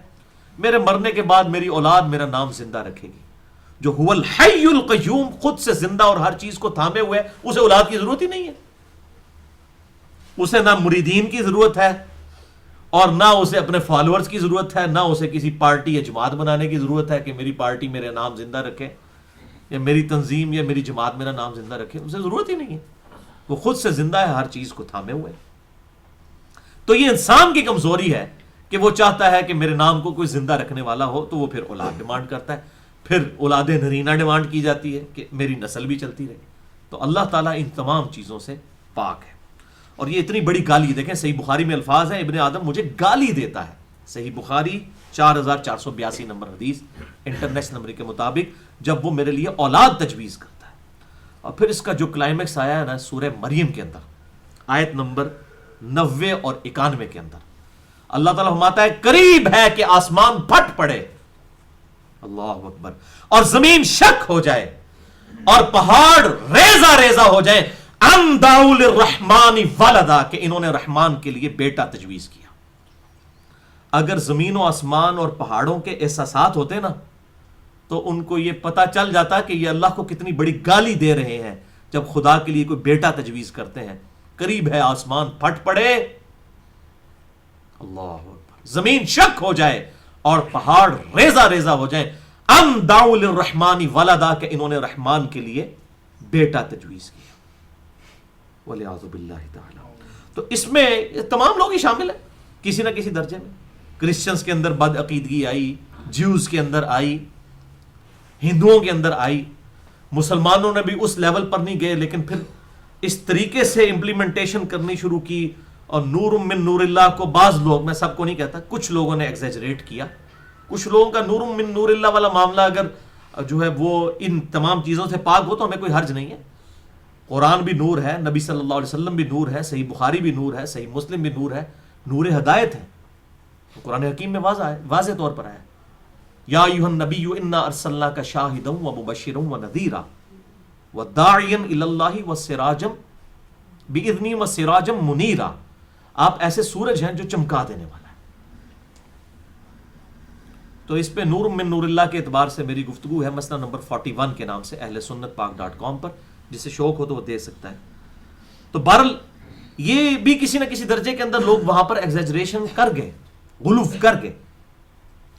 میرے مرنے کے بعد میری اولاد میرا نام زندہ رکھے گی. جو هو الحی القیوم، خود سے زندہ اور ہر چیز کو تھامے ہوئے، اسے اولاد کی ضرورت ہی نہیں ہے. اسے نہ مریدین کی ضرورت ہے، اور نہ اسے اپنے فالوورز کی ضرورت ہے، نہ اسے کسی پارٹی یا جماعت بنانے کی ضرورت ہے کہ میری پارٹی میرے نام زندہ رکھے، یا میری تنظیم یا میری جماعت میرا نام زندہ رکھے. اسے ضرورت ہی نہیں ہے، وہ خود سے زندہ ہے، ہر چیز کو تھامے ہوئے. تو یہ انسان کی کمزوری ہے کہ وہ چاہتا ہے کہ میرے نام کو کوئی زندہ رکھنے والا ہو، تو وہ پھر اولاد ڈیمانڈ کرتا ہے، پھر اولاد نرینہ ڈیمانڈ کی جاتی ہے کہ میری نسل بھی چلتی رہے. تو اللہ تعالیٰ ان تمام چیزوں سے پاک ہے. اور یہ اتنی بڑی گالی، دیکھیں صحیح بخاری میں الفاظ ہیں، ابن آدم مجھے گالی دیتا ہے. صحیح بخاری 4482 نمبر حدیث انٹرنیشنل نمبر کے مطابق، جب وہ میرے لیے اولاد تجویز کرتا ہے. اور پھر اس کا جو کلائمیکس آیا ہے نا سورہ مریم کے اندر، آیت نمبر 90 اور 91 کے اندر، اللہ تعالیٰ فرماتا ہے قریب ہے کہ آسمان پھٹ پڑے، اللہ اکبر، اور زمین شک ہو جائے اور پہاڑ ریزہ ریزہ ہو جائے، ان دعوا للرحمن ولدا، کہ انہوں نے رحمان کے لیے بیٹا تجویز کیا. اگر زمین و آسمان اور پہاڑوں کے احساسات ہوتے نا تو ان کو یہ پتا چل جاتا کہ یہ اللہ کو کتنی بڑی گالی دے رہے ہیں جب خدا کے لیے کوئی بیٹا تجویز کرتے ہیں. قریب ہے آسمان پھٹ پڑے، اللہ اکبر، زمین شک ہو جائے اور پہاڑ ریزہ ریزہ ہو جائے، ان دعوا للرحمن ولدا، کہ انہوں نے رحمان کے لیے بیٹا تجویز کیا. وَلِعَوْذُ بِاللَّهِ تعالی. تو اس میں تمام لوگ ہی شامل ہیں کسی نہ کسی درجے میں. کرسچنز کے اندر بد عقیدگی آئی، جیوز کے اندر آئی، ہندوؤں کے اندر آئی، مسلمانوں نے بھی اس لیول پر نہیں گئے، لیکن پھر اس طریقے سے امپلیمنٹیشن کرنی شروع کی. اور نور من نور اللہ کو بعض لوگ، میں سب کو نہیں کہتا، کچھ لوگوں نے ایگزیجریٹ کیا. کچھ لوگوں کا نور من نور اللہ والا معاملہ اگر جو ہے وہ ان تمام چیزوں سے پاک ہو تو ہمیں کوئی حرج نہیں ہے. قرآن بھی نور ہے، نبی صلی اللہ علیہ وسلم بھی نور ہے، صحیح بخاری بھی نور ہے، صحیح مسلم بھی نور ہے، نور ہدایت ہے. قرآن حکیم میں واضح طور پر آیا، یا ایھا النبی انا ارسلناک شاہدا ومبشرا ونذیرا وداعیا الی اللہ وسراجا باذنی وسراجا منیرا. آپ ایسے سورج ہیں جو چمکا دینے والا ہے. تو اس پہ نور من نور اللہ کے اعتبار سے میری گفتگو ہے مسئلہ نمبر 41 کے نام سے اہل سنت پاک.com پر، جسے شوق ہو تو وہ دے سکتا ہے. تو بہرحال یہ بھی کسی نہ کسی درجے کے اندر لوگ وہاں پر ایگزیجریشن کر گئے، غلوف کر گئے.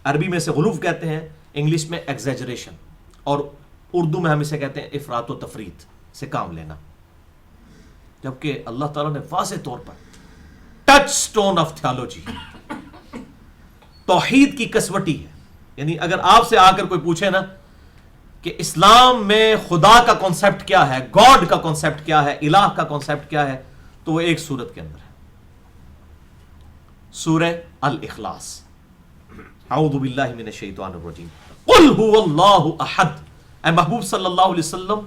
عربی میں سے غلوف کہتے ہیں، انگلش میں ایگزیجریشن، اور اردو میں ہم اسے کہتے ہیں افراط و تفریط سے کام لینا. جبکہ اللہ تعالیٰ نے واضح طور پر ٹچ سٹون آف تھیالوجی، توحید کی کسوٹی ہے. یعنی اگر آپ سے آ کر کوئی پوچھے نا کہ اسلام میں خدا کا کانسیپٹ کیا ہے، گاڈ کا کانسیپٹ کیا ہے، الہ کا کانسیپٹ کیا ہے، تو وہ ایک سورت کے اندر ہے، سورہ الاخلاص. اعوذ باللہ من الشیطان الرجیم. قل هو اللہ احد. اے محبوب صلی اللہ علیہ وسلم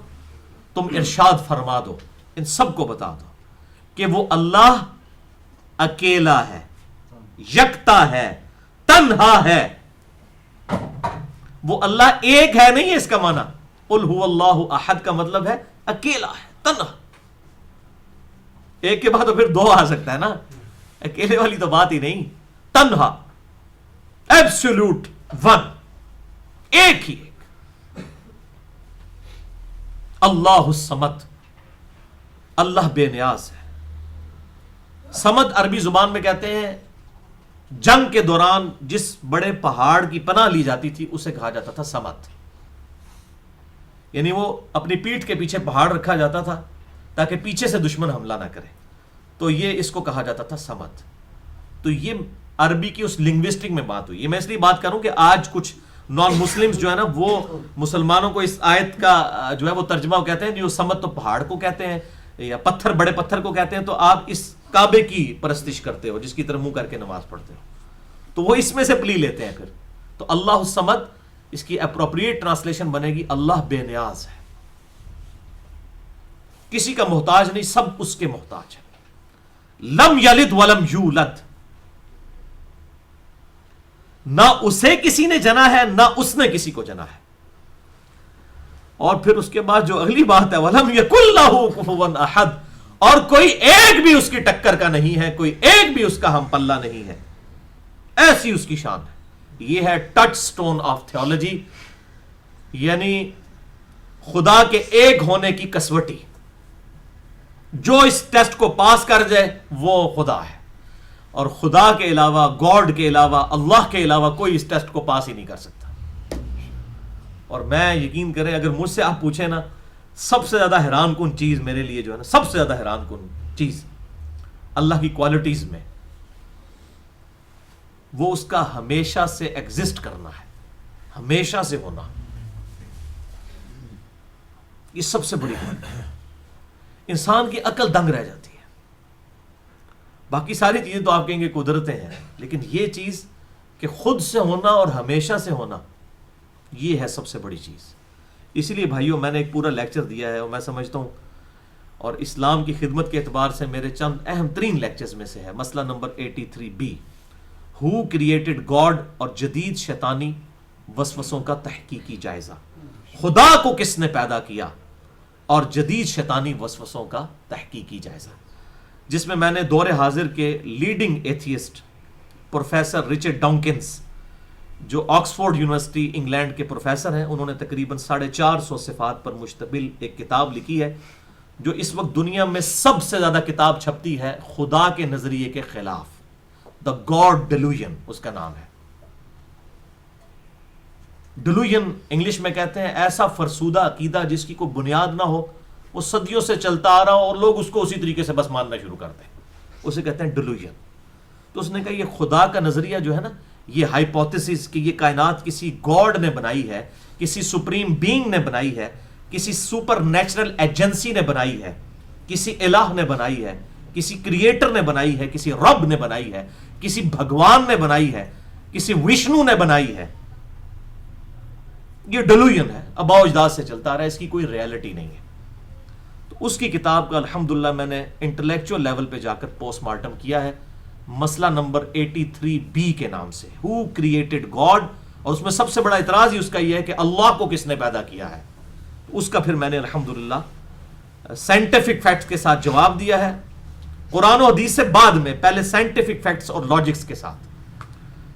تم ارشاد فرما دو، ان سب کو بتا دو کہ وہ اللہ اکیلا ہے، یکتا ہے، تنہا ہے. وہ اللہ ایک ہے نہیں ہے اس کا معنی. قل هو اللہ احد کا مطلب ہے اکیلا ہے، تنہا. ایک کے بعد تو پھر دو آ سکتا ہے نا، اکیلے والی تو بات ہی نہیں. تنہا، ایبسولوٹ ون، ایک ہی ایک. اللہ الصمد، اللہ بے نیاز ہے. صمد عربی زبان میں کہتے ہیں جنگ کے دوران جس بڑے پہاڑ کی پناہ لی جاتی تھی اسے کہا جاتا تھا صمد. یعنی وہ اپنی پیٹھ کے پیچھے پہاڑ رکھا جاتا تھا تاکہ پیچھے سے دشمن حملہ نہ کرے، تو یہ اس کو کہا جاتا تھا صمد. تو یہ عربی کی اس لنگوسٹک میں بات ہوئی. یہ میں اس لیے بات کروں کہ آج کچھ نان مسلمز جو ہے نا وہ مسلمانوں کو اس آیت کا جو ہے وہ ترجمہ کہتے ہیں، جو صمد تو پہاڑ کو کہتے ہیں یا پتھر، بڑے پتھر کو کہتے ہیں. تو آپ اس کعبے کی پرستش کرتے ہو جس کی طرح منہ کر کے نماز پڑھتے ہو، تو وہ اس میں سے پلی لیتے ہیں پھر. تو اللہ الصمد اس کی اپروپریٹ ٹرانسلیشن بنے گی اللہ بے نیاز ہے، کسی کا محتاج نہیں، سب اس کے محتاج ہے. لم یلد ولم یولد، نہ اسے کسی نے جنا ہے نہ اس نے کسی کو جنا ہے. اور پھر اس کے بعد جو اگلی بات ہے وَلَمْ يَكُنْ لَهُ كُفُوًا أَحَدٌ، اور کوئی ایک بھی اس کی ٹکر کا نہیں ہے، کوئی ایک بھی اس کا ہم پلہ نہیں ہے. ایسی اس کی شان ہے. یہ ہے ٹچ سٹون آف تھیولوجی، یعنی خدا کے ایک ہونے کی کسوٹی. جو اس ٹیسٹ کو پاس کر جائے وہ خدا ہے، اور خدا کے علاوہ، گاڈ کے علاوہ، اللہ کے علاوہ کوئی اس ٹیسٹ کو پاس ہی نہیں کر سکتا. اور میں یقین کریں اگر مجھ سے آپ پوچھیں نا، سب سے زیادہ حیران کن چیز میرے لیے جو ہے نا، سب سے زیادہ حیران کن چیز اللہ کی کوالٹیز میں، وہ اس کا ہمیشہ سے ایگزسٹ کرنا ہے، ہمیشہ سے ہونا. یہ سب سے بڑی بات ہے. انسان کی عقل دنگ رہ جاتی ہے. باقی ساری چیزیں تو آپ کہیں گے قدرتیں ہیں، لیکن یہ چیز کہ خود سے ہونا اور ہمیشہ سے ہونا، یہ ہے سب سے بڑی چیز. اسی لیے بھائیوں میں نے ایک پورا لیکچر دیا ہے، اور میں سمجھتا ہوں اور اسلام کی خدمت کے اعتبار سے میرے چند اہم ترین لیکچرز میں سے ہے مسئلہ number 83B، who created God, اور جدید شیطانی وسوسوں کا تحقیقی جائزہ. خدا کو کس نے پیدا کیا اور جدید شیطانی وسوسوں کا تحقیقی جائزہ، جس میں نے دور حاضر کے لیڈنگ ایتھیسٹ پروفیسر رچرڈ ڈانکنس، جو آکسفورڈ یونیورسٹی انگلینڈ کے پروفیسر ہیں، انہوں نے تقریباً 450 صفات پر مشتمل ایک کتاب لکھی ہے، جو اس وقت دنیا میں سب سے زیادہ کتاب چھپتی ہے خدا کے نظریے کے خلاف. دا گاڈ ڈیلوژن اس کا نام ہے. ڈیلوژن انگلش میں کہتے ہیں ایسا فرسودہ عقیدہ جس کی کوئی بنیاد نہ ہو، وہ صدیوں سے چلتا آ رہا ہو اور لوگ اس کو اسی طریقے سے بس ماننا شروع کرتے ہیں، اسے کہتے ہیں ڈیلوژن. تو اس نے کہا یہ خدا کا نظریہ جو ہے نا، یہ ہائپوتھیسس کہ یہ کائنات کسی گاڈ نے بنائی ہے، کسی سپریم بینگ نے بنائی ہے، کسی سپر نیچرل ایجنسی نے بنائی ہے، کسی الہ نے بنائی ہے، کسی کریٹر نے بنائی ہے، کسی رب نے بنائی ہے، کسی بھگوان نے بنائی ہے، کسی وشنو نے بنائی ہے. یہ ڈیلوژن ہے، آباء و اجداد سے چلتا آ رہا ہے، اس کی کوئی ریالٹی نہیں ہے. تو اس کی کتاب کا الحمدللہ میں نے انٹلیکچوئل لیول پہ جا کر پوسٹ مارٹم کیا ہے، مسئلہ نمبر 83B کے نام سے، ہو کریٹڈ گاڈ. اور اس میں سب سے بڑا اعتراض ہی اس کا یہ ہے کہ اللہ کو کس نے پیدا کیا ہے. اس کا پھر میں نے الحمدللہ سائنٹیفک فیکٹس کے ساتھ جواب دیا ہے، قرآن و حدیث سے بعد میں، پہلے سائنٹیفک فیکٹس اور لاجکس کے ساتھ.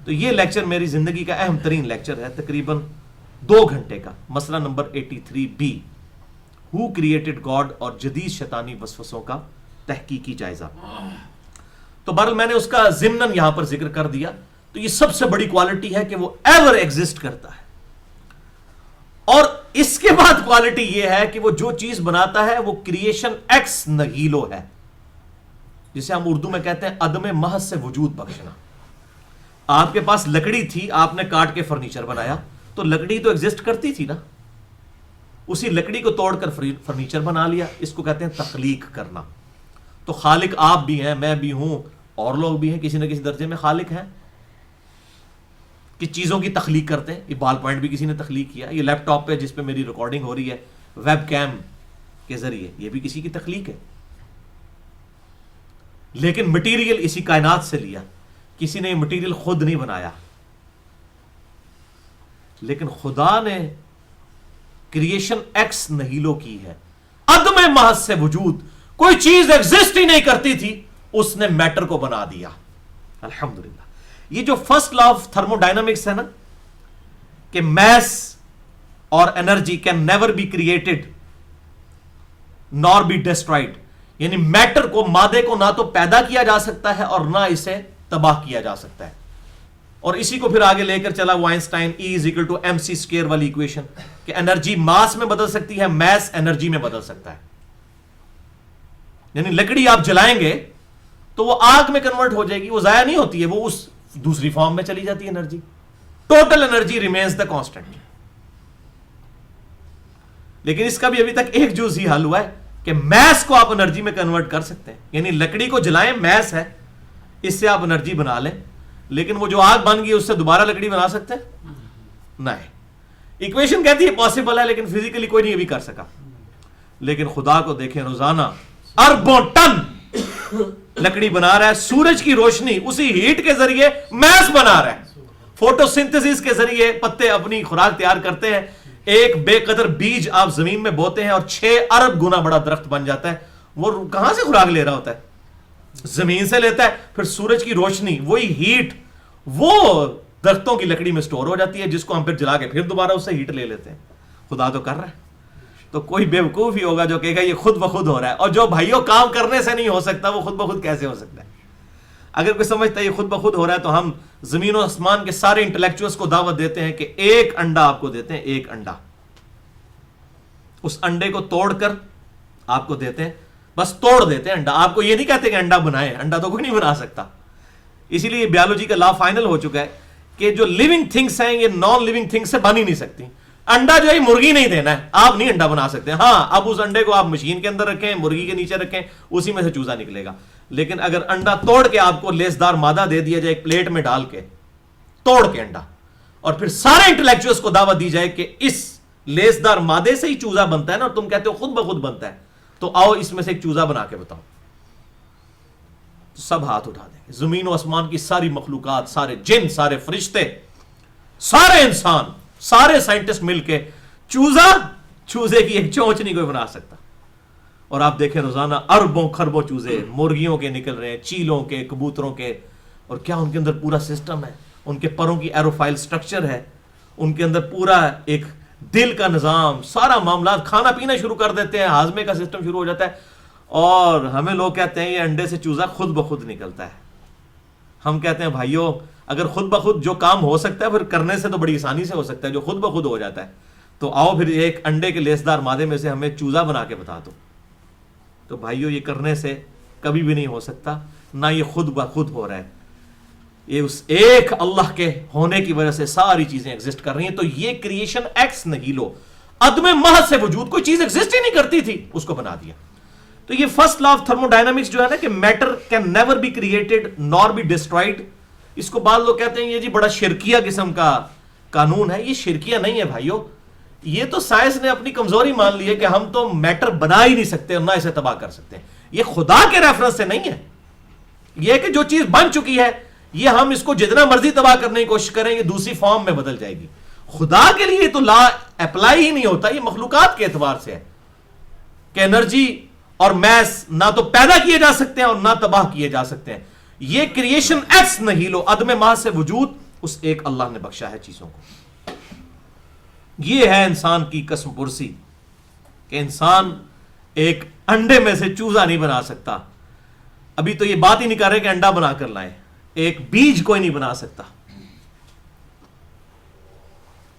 تو یہ لیکچر میری زندگی کا اہم ترین لیکچر ہے، تقریباً 2 گھنٹے کا، مسئلہ number 83B، who created God اور جدید شیطانی وسوسوں کا تحقیقی جائزہ. تو بہرحال میں نے اس کا ضمناً یہاں پر ذکر کر دیا. تو یہ سب سے بڑی کوالٹی ہے کہ وہ ایور ایگزسٹ کرتا ہے. اور اس کے بعد کوالٹی یہ ہے کہ وہ جو چیز بناتا ہے وہ کریشن ایکس نہیلو ہے، جسے ہم اردو میں کہتے ہیں عدم محض سے وجود بخشنا. آپ کے پاس لکڑی تھی، آپ نے کاٹ کے فرنیچر بنایا، تو لکڑی تو ایگزسٹ کرتی تھی نا، اسی لکڑی کو توڑ کر فرنیچر بنا لیا. اس کو کہتے ہیں تخلیق کرنا. تو خالق آپ بھی ہیں، میں بھی ہوں، اور لوگ بھی ہیں، کسی نہ کسی درجے میں خالق ہیں کہ چیزوں کی تخلیق کرتے ہیں. یہ بال پوائنٹ بھی کسی نے تخلیق کیا، یہ لیپ ٹاپ پہ جس پہ میری ریکارڈنگ ہو رہی ہے ویب کیم کے ذریعے، یہ بھی کسی کی تخلیق ہے. لیکن مٹیریل اسی کائنات سے لیا، کسی نے یہ مٹیریل خود نہیں بنایا. لیکن خدا نے کریشن ایکس نہیلو کی ہے، عدم محض سے وجود، کوئی چیز ایگزسٹ ہی نہیں کرتی تھی، اس نے میٹر کو بنا دیا. الحمدللہ. یہ جو first law of thermodynamics ہے نا، کہ میس اور energy can never be created nor be destroyed, یعنی میٹر کو، مادے کو نہ تو پیدا کیا جا سکتا ہے اور نہ اسے تباہ کیا جا سکتا ہے. اور اسی کو پھر آگے لے کر چلا وہ آئنسٹائن E=mc² والی ایکویشن، کہ انرجی ماس میں بدل سکتی ہے، میس انرجی میں بدل سکتا ہے. یعنی لکڑی آپ جلائیں گے تو وہ آگ میں کنورٹ ہو جائے گی، وہ ضائع نہیں ہوتی ہے، وہ اس دوسری فارم میں چلی جاتی ہے energy. Total energy remains the constant. لیکن اس کا بھی ابھی تک ایک جز ہی حل ہوا ہے کہ میس کو آپ انرجی میں کنورٹ کر سکتے ہیں. یعنی لکڑی کو جلائیں، میس ہے، اس سے آپ انرجی بنا لیں. لیکن وہ جو آگ بن گئی اس سے دوبارہ لکڑی بنا سکتے ہیں؟ نہیں. ایکویشن کہتی ہے پاسبل ہے، لیکن فزیکلی کوئی نہیں یہ بھی کر سکا. لیکن خدا کو دیکھیں، روزانہ اربوں ٹن لکڑی بنا رہا ہے، سورج کی روشنی اسی ہیٹ کے ذریعے میس بنا رہا ہے، فوٹو سنتھسس کے ذریعے پتے اپنی خوراک تیار کرتے ہیں. ایک بے قدر بیج آپ زمین میں بوتے ہیں اور 6 ارب گنا بڑا درخت بن جاتا ہے. وہ کہاں سے خوراک لے رہا ہوتا ہے؟ زمین سے لیتا ہے. پھر سورج کی روشنی، وہی ہیٹ وہ درختوں کی لکڑی میں سٹور ہو جاتی ہے، جس کو ہم پھر جلا کے پھر دوبارہ اس سے ہیٹ لے لیتے ہیں. خدا تو کر رہا ہے. تو کوئی بیوقوف ہی ہوگا جو کہے گا یہ خود بخود ہو رہا ہے. اور جو بھائیوں کام کرنے سے نہیں ہو سکتا وہ خود بخود کیسے ہو سکتا ہے؟ اگر کوئی سمجھتا ہے یہ خود بخود ہو رہا ہے تو ہم زمین و آسمان کے سارے انٹلیکچوئلز کو دعوت دیتے ہیں کہ ایک انڈا آپ کو دیتے ہیں، ایک انڈا. اس انڈے کو توڑ کر آپ کو دیتے ہیں، بس توڑ دیتے ہیں انڈا. آپ کو یہ نہیں کہتے کہ انڈا بنائے، انڈا تو کوئی نہیں بنا سکتا. اسی لیے بیولوجی کا لا فائنل ہو چکا ہے کہ جو لیونگ تھنگس ہیں یہ نان لیونگ تھنگس سے بن ہی نہیں سکتی. انڈا جو ہے مرغی نہیں دینا ہے، آپ نہیں انڈا بنا سکتے. ہاں اب اس انڈے کو آپ مشین کے اندر رکھیں، مرغی کے نیچے رکھیں، اسی میں سے چوزا نکلے گا. لیکن اگر انڈا توڑ کے آپ کو لیسدار مادہ دے دیا جائے ایک پلیٹ میں ڈال کے، توڑ کے انڈا، اور پھر سارے انٹلیکچوئلز کو دعوت دی جائے کہ اس لیسدار مادے سے ہی چوزا بنتا ہے نا، اور تم کہتے ہو خود بخود بنتا ہے، تو آؤ اس میں سے ایک چوزا بنا کے بتاؤ، تو سب ہاتھ اٹھا دیں گے. زمین و آسمان کی ساری مخلوقات، سارے جن، سارے فرشتے، سارے انسان، سارے سائنٹسٹ مل کے چوزے کی ایک چونچ نہیں کوئی بنا سکتا. اور آپ دیکھیں روزانہ اربوں خربوں چوزے مرغیوں کے نکل رہے ہیں، چیلوں کے، کبوتروں کے، اور کیا ان کے اندر پورا سسٹم ہے. ان کے پروں کی ایروفائل سٹرکچر ہے، ان کے اندر پورا ایک دل کا نظام، سارا معاملات، کھانا پینا شروع کر دیتے ہیں، ہاضمے کا سسٹم شروع ہو جاتا ہے. اور ہمیں لوگ کہتے ہیں یہ انڈے سے چوزا خود بخود نکلتا ہے. ہم کہتے ہیں بھائیوں اگر خود بخود جو کام ہو سکتا ہے پھر کرنے سے تو بڑی آسانی سے ہو سکتا ہے جو خود بخود ہو جاتا ہے. تو آؤ پھر ایک انڈے کے لیسدار مادے میں سے ہمیں چوزا بنا کے بتا دو. تو بھائیوں یہ کرنے سے کبھی بھی نہیں ہو سکتا، نہ یہ خود بخود ہو رہا ہے. یہ اس ایک اللہ کے ہونے کی وجہ سے ساری چیزیں ایگزسٹ کر رہی ہیں. تو یہ کریشن ایکس نہیلو، عدم محض سے وجود، کوئی چیز ایگزسٹ ہی نہیں کرتی تھی اس کو بنا دیا. تو یہ first law of thermodynamics جو ہے نا کہ matter can never be created nor be destroyed, اس کو بعض لوگ کہتے ہیں یہ جی بڑا شرکیہ قسم کا قانون ہے. یہ شرکیہ نہیں ہے بھائیوں، یہ تو سائنس نے اپنی کمزوری مان لی ہے کہ ہم تو میٹر بنا ہی نہیں سکتے اور نہ اسے تباہ کر سکتے ہیں. یہ خدا کے ریفرنس سے نہیں ہے. یہ کہ جو چیز بن چکی ہے یہ ہم اس کو جتنا مرضی تباہ کرنے کی کوشش کریں گے دوسری فارم میں بدل جائے گی. خدا کے لیے تو لا اپلائی ہی نہیں ہوتا. یہ مخلوقات کے اعتبار سے ہے کہ انرجی اور میس نہ تو پیدا کیے جا سکتے ہیں اور نہ تباہ کیے جا سکتے ہیں. یہ کریشن ایکس نہیلو، عدم محض سے وجود، اس ایک اللہ نے بخشا ہے چیزوں کو. یہ ہے انسان کی قسم پرسی کہ انسان ایک انڈے میں سے چوزا نہیں بنا سکتا. ابھی تو یہ بات ہی نہیں کر رہے کہ انڈا بنا کر لائیں. ایک بیج کوئی نہیں بنا سکتا.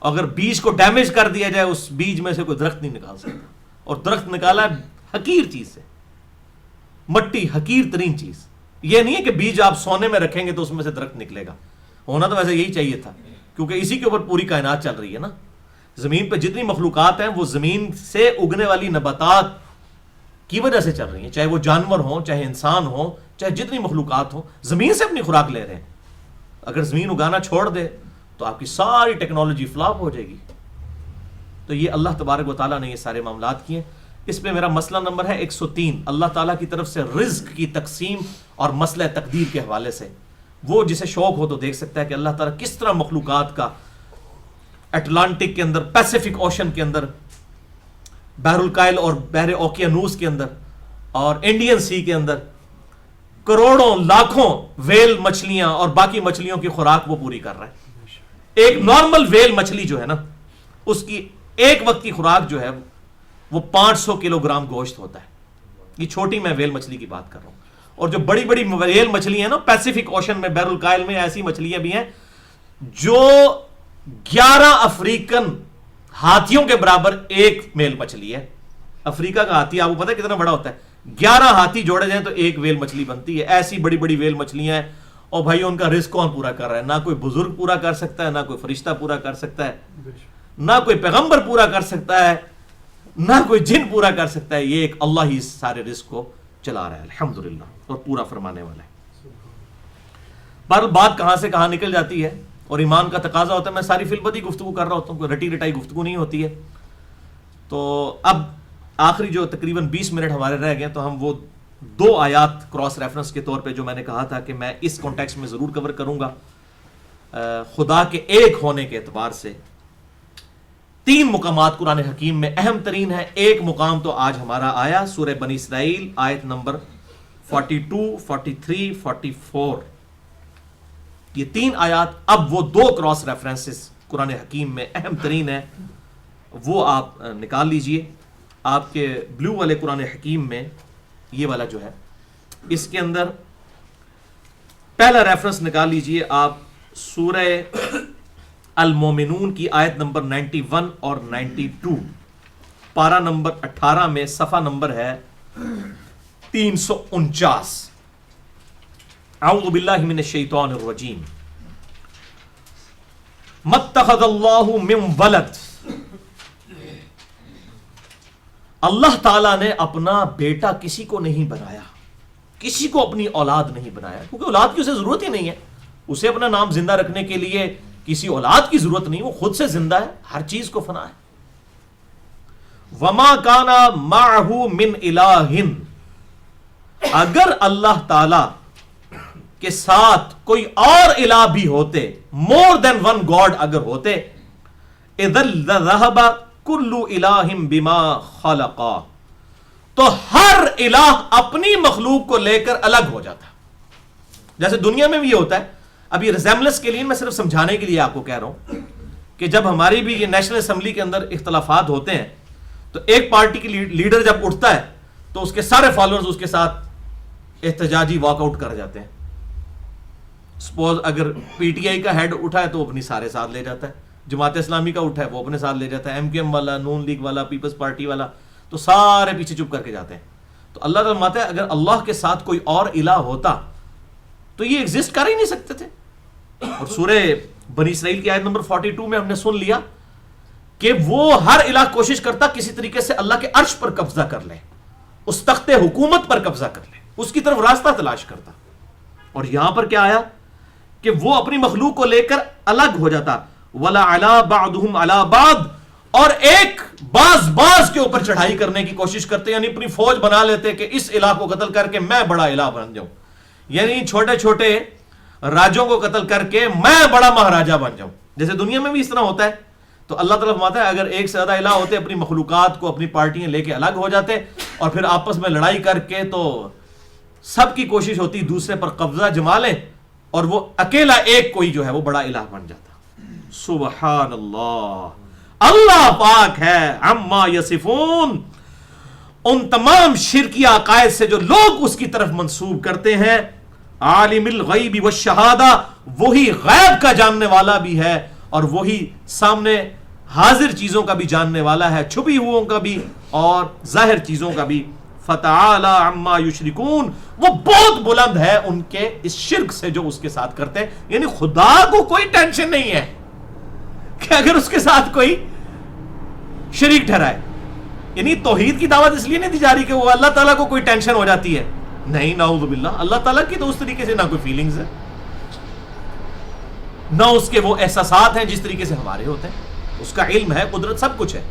اگر بیج کو ڈیمیج کر دیا جائے اس بیج میں سے کوئی درخت نہیں نکال سکتا. اور درخت نکالا ہے حقیر چیز سے، مٹی حقیر ترین چیز. یہ نہیں ہے کہ بیج آپ سونے میں رکھیں گے تو اس میں سے درخت نکلے گا. ہونا تو ویسے یہی چاہیے تھا کیونکہ اسی کے اوپر پوری کائنات چل رہی ہے نا. زمین پہ جتنی مخلوقات ہیں وہ زمین سے اگنے والی نباتات کی وجہ سے چل رہی ہیں، چاہے وہ جانور ہوں، چاہے انسان ہوں، چاہے جتنی مخلوقات ہوں، زمین سے اپنی خوراک لے رہے ہیں. اگر زمین اگانا چھوڑ دے تو آپ کی ساری ٹیکنالوجی فلاپ ہو جائے گی. تو یہ اللہ تبارک و تعالیٰ نے یہ سارے معاملات کیے. اس پہ میرا مسئلہ نمبر ہے 103، اللہ تعالیٰ کی طرف سے رزق کی تقسیم اور مسئلہ تقدیر کے حوالے سے. وہ جسے شوق ہو تو دیکھ سکتا ہے کہ اللہ تعالیٰ کس طرح مخلوقات کا اٹلانٹک کے اندر، پیسیفک اوشن کے اندر، بحر الکائل اور بحر اوقیانوس کے اندر اور انڈین سی کے اندر کروڑوں لاکھوں ویل مچھلیاں اور باقی مچھلیوں کی خوراک وہ پوری کر رہا ہے. ایک نارمل ویل مچھلی جو ہے نا اس کی ایک وقت کی خوراک جو ہے وہ 500 کلو گرام گوشت ہوتا ہے. یہ چھوٹی میں ویل مچھلی کی بات کر رہا ہوں. اور جو بڑی بڑی ویل مچھلیاں ہیں نا پیسیفک اوشن میں، بحر الکائل میں، ایسی مچھلیاں بھی ہیں جو 11 افریقن ہاتھیوں کے برابر ایک میل مچھلی ہے. افریقہ کا ہاتھی آپ کو پتا ہے کتنا بڑا ہوتا ہے؟ 11 ہاتھی جوڑے جائیں تو ایک ویل مچھلی بنتی ہے. ایسی بڑی بڑی ویل مچھلیاں ہیں. اور بھائی ان کا رزق کون پورا کر رہا ہے؟ نہ کوئی بزرگ پورا کر سکتا ہے، نہ کوئی فرشتہ پورا کر سکتا ہے، نہ کوئی پیغمبر پورا کر سکتا ہے، نہ کوئی جن پورا کر سکتا ہے. یہ ایک اللہ ہی سارے رزق کو چلا رہا ہے الحمدللہ، اور پورا فرمانے والا ہے. پر بات کہاں سے کہاں نکل جاتی ہے اور ایمان کا تقاضا ہوتا ہے. میں ساری فلبدی گفتگو کر رہا ہوتا ہوں، کوئی رٹی رٹائی گفتگو نہیں ہوتی ہے. تو اب آخری جو تقریباً 20 منٹ ہمارے رہ گئے تو ہم وہ دو آیات کراس ریفرنس کے طور پہ جو میں نے کہا تھا کہ میں اس کانٹیکسٹ میں ضرور کور کروں گا. خدا کے ایک ہونے کے اعتبار سے تین مقامات قرآن حکیم میں اہم ترین ہے. ایک مقام تو آج ہمارا آیا سورہ بنی اسرائیل آیت نمبر 42, 43, 44. یہ تین آیات اب وہ دو کراس ریفرنسز قرآن حکیم میں اہم ترین ہے, وہ آپ نکال لیجئے. آپ کے بلو والے قرآن حکیم میں یہ والا جو ہے اس کے اندر پہلا ریفرنس نکال لیجئے آپ سورہ المومنون کی آیت نمبر 91 اور 92, پارہ نمبر 18 میں صفحہ نمبر ہے 349. اعوذ باللہ من الشیطان الرجیم. مَتَّخَذَ اللَّهُ مِن وَلَدٍ, اللہ تعالیٰ نے اپنا بیٹا کسی کو نہیں بنایا, کسی کو اپنی اولاد نہیں بنایا, کیونکہ اولاد کی اسے ضرورت ہی نہیں ہے. اسے اپنا نام زندہ رکھنے کے لیے کسی اولاد کی ضرورت نہیں, وہ خود سے زندہ ہے, ہر چیز کو فنا ہے. وَمَا كَانَ مَعَهُ مِنْ إِلَٰهٍ, اگر اللہ تعالیٰ کے ساتھ کوئی اور الہ بھی ہوتے, more than one God اگر ہوتے, اِذَا لَذَهَبَ کلو الہ بما خلقا, تو ہر الہ اپنی مخلوق کو لے کر الگ ہو جاتا. جیسے دنیا میں بھی یہ ہوتا ہے. اب یہ ریزیمبلنس کے لیے میں صرف سمجھانے کے لیے آپ کو کہہ رہا ہوں کہ جب ہماری بھی یہ نیشنل اسمبلی کے اندر اختلافات ہوتے ہیں تو ایک پارٹی کی لیڈر جب اٹھتا ہے تو اس کے سارے فالوورز اس کے ساتھ احتجاجی واک آؤٹ کر جاتے ہیں. سپوز اگر پی ٹی آئی کا ہیڈ اٹھا ہے تو اپنی سارے ساتھ لے جاتا ہے, جماعت اسلامی کا اٹھا ہے وہ اپنے ساتھ لے جاتا ہے, ایم کیو ایم والا, نون لیگ والا, پیپلز پارٹی والا, تو سارے پیچھے چپ کر کے جاتے ہیں. تو اللہ تعالیٰ فرماتا ہے اگر اللہ کے ساتھ کوئی اور الہ ہوتا تو یہ ایگزسٹ کر ہی نہیں سکتے تھے. اور سورہ بنی اسرائیل کی آیت نمبر 42 میں ہم نے سن لیا کہ وہ ہر الہ کوشش کرتا کسی طریقے سے اللہ کے عرش پر قبضہ کر لے, اس تخت حکومت پر قبضہ کر لے, اس کی طرف راستہ تلاش کرتا. اور یہاں پر کیا آیا کہ وہ اپنی مخلوق کو لے کر الگ ہو جاتا. وَلَا عَلَىٰ بَعْضُهُمْ عَلَىٰ بَعْضٍ, اور ایک باز کے اوپر چڑھائی کرنے کی کوشش کرتے, یعنی اپنی فوج بنا لیتے کہ اس الہ کو قتل کر کے میں بڑا الہ بن جاؤں, یعنی چھوٹے چھوٹے راجوں کو قتل کر کے میں بڑا مہاراجہ بن جاؤں. جیسے دنیا میں بھی اس طرح ہوتا ہے. تو اللہ تعالیٰ فرماتا ہے اگر ایک سے زیادہ الہ ہوتے اپنی مخلوقات کو اپنی پارٹیاں لے کے الگ ہو جاتے اور پھر آپس میں لڑائی کر کے تو سب کی کوشش ہوتی دوسرے پر قبضہ جما لیں اور وہ اکیلا ایک کوئی جو ہے وہ بڑا الہ بن جاتا. سبحان اللہ, اللہ پاک ہے عما یصفون, ان تمام شرکی عقائد سے جو لوگ اس کی طرف منسوب کرتے ہیں. عالم الغیب والشہادہ, وہی غیب کا جاننے والا بھی ہے اور وہی سامنے حاضر چیزوں کا بھی جاننے والا ہے, چھپی ہوئوں کا بھی اور ظاہر چیزوں کا بھی. فتعالی عما یشرکون, وہ بہت بلند ہے ان کے اس شرک سے جو اس کے ساتھ کرتے ہیں. یعنی خدا کو کوئی ٹینشن نہیں ہے کہ اگر اس کے ساتھ کوئی شریک ٹھہرائے. یعنی توحید کی دعوت اس لیے نہیں دی جا رہی کہ وہ اللہ تعالیٰ کو کوئی ٹینشن ہو جاتی ہے, نہیں, نعوذ باللہ. اللہ تعالیٰ کی تو اس طریقے سے نہ کوئی فیلنگز ہے, نہ اس کے وہ احساسات ہیں جس طریقے سے ہمارے ہوتے ہیں. اس کا علم ہے, قدرت, سب کچھ ہے.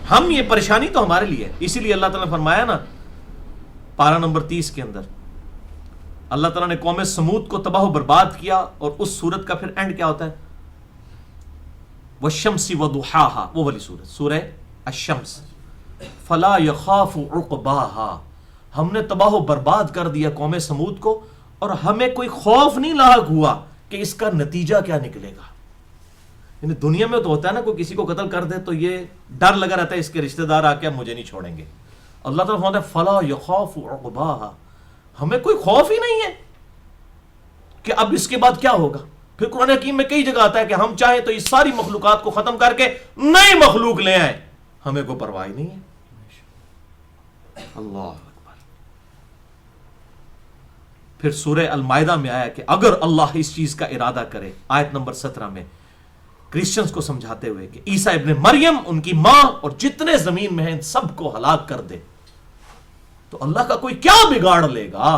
ہم یہ پریشانی تو ہمارے لیے ہے. اسی لیے اللہ تعالیٰ نے فرمایا نا پارہ نمبر 30 کے اندر, اللہ تعالیٰ نے قوم سمود کو تباہ و برباد کیا اور اس سورت کا پھر اینڈ کیا ہوتا ہے, والشمس وضحاها, وہ والی سورت, سورہ الشمس. فلا يخاف عقباها, ہم نے تباہ و برباد کر دیا قوم سمود کو اور ہمیں کوئی خوف نہیں لاحق ہوا کہ اس کا نتیجہ کیا نکلے گا. یعنی دنیا میں تو ہوتا ہے نا, کوئی کسی کو قتل کر دے تو یہ ڈر لگا رہتا ہے اس کے رشتہ دار آ کے اب مجھے نہیں چھوڑیں گے. اللہ تعالیٰ فرماتا ہے فلا يخاف عقباها, ہمیں کوئی خوف ہی نہیں ہے کہ اب اس کے بعد کیا ہوگا. پھر قرآن حکیم میں کئی جگہ آتا ہے کہ ہم چاہیں تو اس ساری مخلوقات کو ختم کر کے نئی مخلوق لے آئیں, ہمیں کوئی پرواہ نہیں ہے. اللہ اکبر. پھر سورہ المائدہ میں آیا کہ اگر اللہ اس چیز کا ارادہ کرے, آیت نمبر 17 میں کرسچنز کو سمجھاتے ہوئے کہ عیسیٰ ابن مریم, ان کی ماں اور جتنے زمین میں ہیں ان سب کو ہلاک کر دے, تو اللہ کا کوئی کیا بگاڑ لے گا.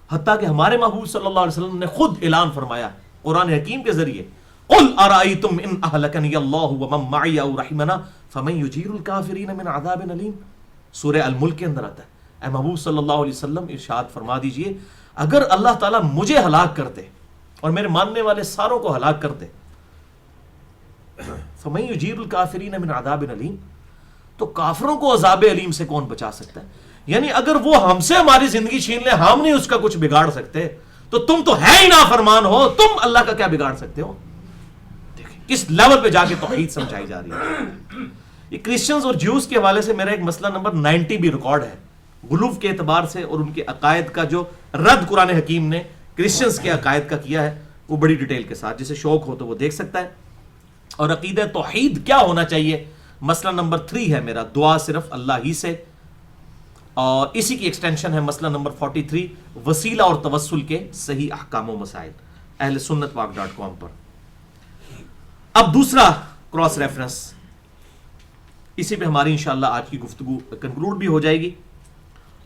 حتیٰ کہ ہمارے محبوب صلی اللہ علیہ وسلم نے خود اعلان فرمایا قرآن حکیم کے ذریعے, قل ارائیتم ان اہلکنی اللہ ومن معی او رحمنا فمن یجیر الکافرین من عذاب علیم. سورہ الملک کے اندر آتا ہے اے محبوب صلی اللہ علیہ وسلم ارشاد فرما دیجئے اگر اللہ تعالیٰ مجھے ہلاک کر دے اور میرے ماننے والے ساروں کو ہلاک کر دے فَمَن يُجِيرُ الْكَافِرِينَ مِنْ عَذَابٍ أَلِيمٍ، تو کافروں کو عذاب علیم سے کون بچا سکتا ہے؟ یعنی اگر وہ ہم سے ہماری زندگی چھین لے ہم نہیں اس کا کچھ بگاڑ سکتے، تو تم تو ہے ہی نافرمان ہو، تم اللہ کا کیا بگاڑ سکتے ہو؟ دیکھیں کس لیول پہ جا کے توحید سمجھائی جا رہی ہے۔ یہ کرسچنز اور جیوز کے حوالے سے میرا ایک مسئلہ نمبر 90 بھی ریکارڈ ہے، غلو کے اعتبار سے اور ان کے عقائد کا جو رد قرآن حکیم نے کرسچنز کے عقائد کا کیا ہے وہ بڑی ڈیٹیل کے ساتھ، جسے شوق ہو تو وہ دیکھ سکتا ہے۔ اور عقیدہ توحید کیا ہونا چاہیے، مسئلہ نمبر 3 ہے میرا، دعا صرف اللہ ہی سے، اور اسی کی ایکسٹینشن ہے مسئلہ نمبر 43 وسیلہ اور توسل کے صحیح احکام و مسائل، اہل سنت واق.com پر۔ اب دوسرا کراس ریفرنس، اسی پہ ہماری انشاءاللہ آج کی گفتگو کنکلوڈ بھی ہو جائے گی،